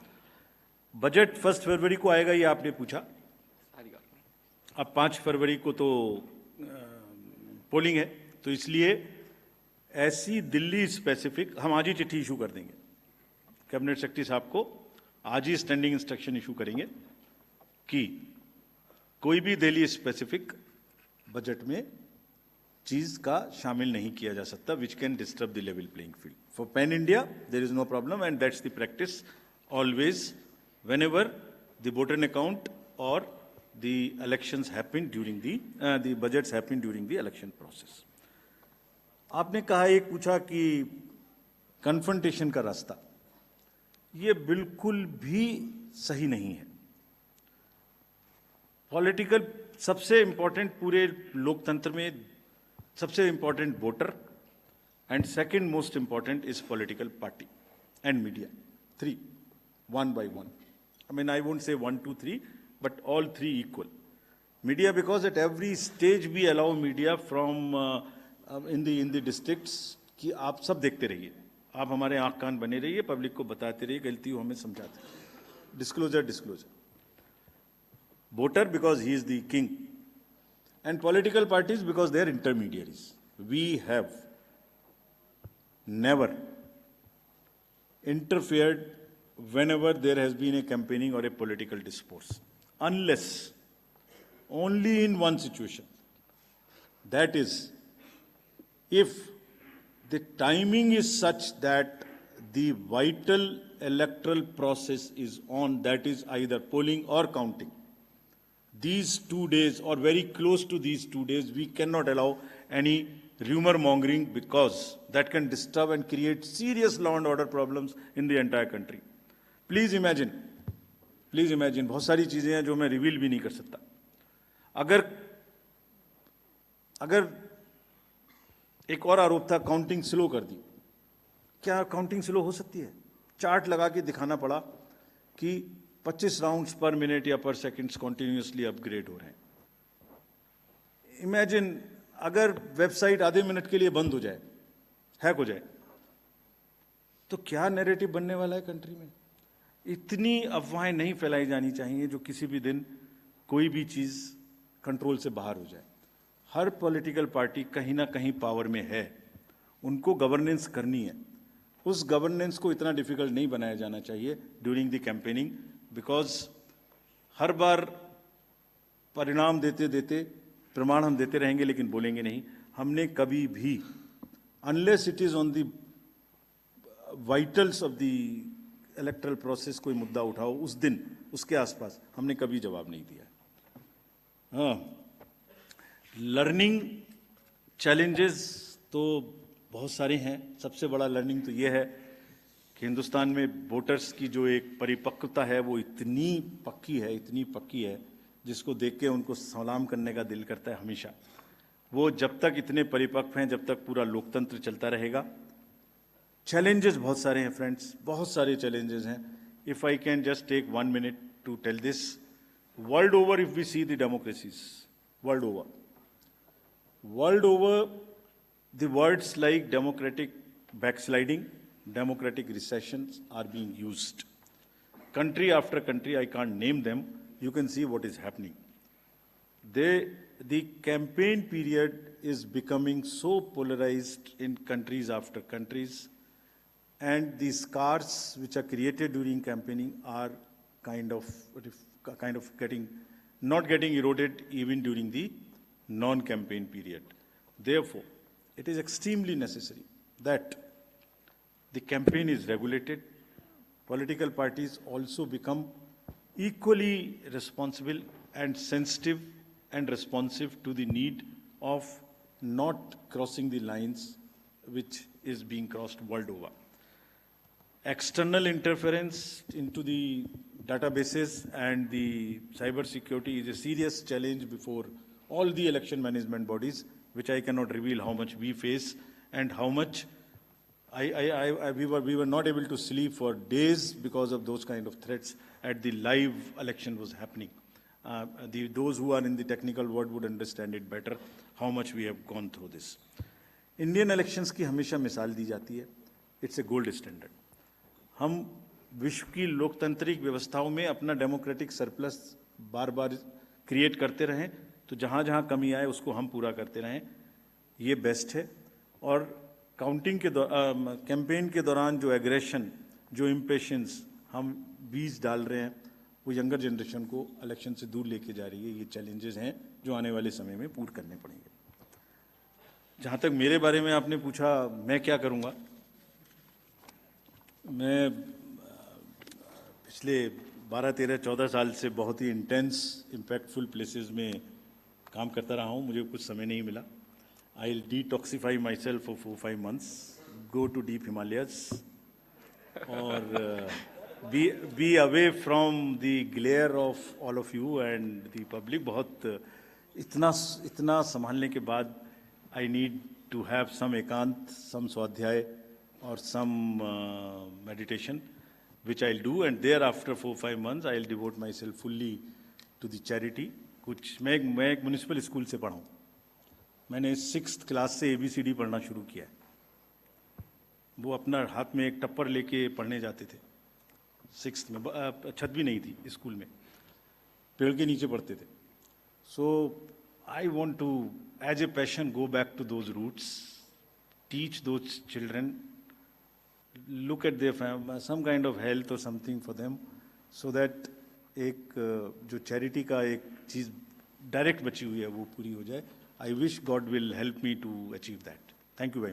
बजट 1 फरवरी को आएगा, ये आपने पूछा। अब 5 फरवरी को तो पोलिंग है, तो इसलिए ऐसी दिल्ली स्पेसिफिक हम आज ही चिट्ठी इशू कर देंगे। कैबिनेट सेक्रेटरी साहब को आज ही स्टैंडिंग इंस्ट्रक्शन इशू करेंगे कि कोई भी दिल्ली स्पेसिफिक बजट में चीज का शामिल नहीं किया जा सकता which can disturb the level playing field. For pan India there is no problem and that's the practice always whenever the voter account or the elections happen during the budgets happen during the election process. आपने कहा, एक पूछा कि confrontation का रास्ता, ये बिल्कुल भी सही नहीं है। पॉलिटिकल सबसे इंपॉर्टेंट, पूरे लोकतंत्र में सबसे important voter and second most important is political party and media. Three, one by one. I mean, I won't say 1, 2, 3, but all three equal. Media, because at every stage we allow media from in the districts कि आप सब देखते रहिए, आप हमारे आँख कान बने रहिए, पब्लिक को बताते रहिए, गलती हो हमें समझाते रहिए. Disclosure. Voter because he is the king, and political parties because they are intermediaries. We have never interfered whenever there has been a campaigning or a political discourse, unless only in one situation. That is, if the timing is such that the vital electoral process is on, that is either polling or counting. These 2 days or very close to these 2 days, we cannot allow any rumor mongering because that can disturb and create serious law and order problems in the entire country. Please imagine, बहुत सारी चीजें हैं जो मैं reveal भी नहीं कर सकता. अगर एक और आरोप था, काउंटिंग स्लो कर दी. क्या काउंटिंग स्लो हो सकती है? चार्ट लगा के दिखाना पड़ा कि 25 राउंड्स पर मिनट या पर सेकंड्स कॉन्टिन्यूसली अपग्रेड हो रहे हैं. इमेजिन अगर वेबसाइट आधे मिनट के लिए बंद हो जाए, हैक हो जाए, तो क्या नैरेटिव बनने वाला है कंट्री में? इतनी अफवाहें नहीं फैलाई जानी चाहिए जो किसी भी दिन कोई भी चीज कंट्रोल से बाहर हो जाए. हर पॉलिटिकल पार्टी कहीं ना कहीं पावर में है, उनको गवर्नेंस करनी है. उस गवर्नेंस को इतना डिफिकल्ट नहीं बनाया जाना चाहिए ड्यूरिंग द कैंपेनिंग, बिकॉज हर बार परिणाम देते देते प्रमाण हम देते रहेंगे लेकिन बोलेंगे नहीं. हमने कभी भी, unless it is on the vitals of the electoral process, कोई मुद्दा उठाओ उस दिन उसके आसपास, हमने कभी जवाब नहीं दिया. हाँ, लर्निंग चैलेंजेस तो बहुत सारे हैं. सबसे बड़ा लर्निंग तो ये है कि हिंदुस्तान में वोटर्स की जो एक परिपक्वता है वो इतनी पक्की है जिसको देख के उनको सलाम करने का दिल करता है हमेशा. वो जब तक इतने परिपक्व हैं, जब तक पूरा लोकतंत्र चलता रहेगा. चैलेंजेस बहुत सारे हैं फ्रेंड्स, बहुत सारे चैलेंजेस हैं. If I can just take 1 minute to tell this, world over if we see the democracies, world over the words like democratic backsliding, democratic recessions are being used. Country after country, I can't name them, you can see what is happening. The campaign period is becoming so polarized in countries after countries, and the scars which are created during campaigning are kind of not getting eroded even during the non-campaign period. Therefore, it is extremely necessary that the campaign is regulated. Political parties also become equally responsible and sensitive and responsive to the need of not crossing the lines which is being crossed world over. External interference into the databases and the cyber security is a serious challenge before all the election management bodies, which I cannot reveal how much we face and how much we were not able to sleep for days because of those kind of threats at the live election was happening. Those who are in the technical world would understand it better, how much we have gone through this. Indian elections की हमेशा मिसाल दी जाती है. It's a gold standard. हम विश्व की लोकतांत्रिक व्यवस्थाओं में अपना डेमोक्रेटिक सरप्लस बार बार क्रिएट करते रहें, तो जहाँ जहाँ कमी आए उसको हम पूरा करते रहें, ये बेस्ट है. और काउंटिंग के कैंपेन के दौरान जो एग्रेशन, जो इम्पेशंस हम बीज डाल रहे हैं, वो यंगर जनरेशन को इलेक्शन से दूर लेके जा रही है. ये चैलेंजेस हैं जो आने वाले समय में पूर्ण करने पड़ेंगे. जहाँ तक मेरे बारे में आपने पूछा, मैं क्या करूँगा, मैं पिछले 12, 13, 14 साल से बहुत ही इंटेंस इम्पैक्टफुल प्लेसेस में काम करता रहा हूँ. मुझे कुछ समय नहीं मिला. I will detoxify myself for 4-5 months, go to deep Himalayas और be away from the glare of all of you and the public. बहुत इतना संभालने के बाद I need to have some ekant, some swadhyay or some meditation, which I'll do, and thereafter 4-5 months I'll devote myself fully to the charity. कुछ मैं एक municipal school से पढ़ा हूँ, मैंने 6th क्लास से ABCD पढ़ना शुरू किया है। वो अपना हाथ में एक टप्पर लेके पढ़ने जाते थे 6th में, छत भी नहीं थी स्कूल में, पेड़ के नीचे पढ़ते थे। So I want to, as a passion, go back to those roots, teach those children, look at their family, some kind of health or something for them, so that एक जो चैरिटी का एक चीज़ डायरेक्ट बची हुई है वो पूरी हो जाए। I wish God will help me to achieve that. Thank you very much.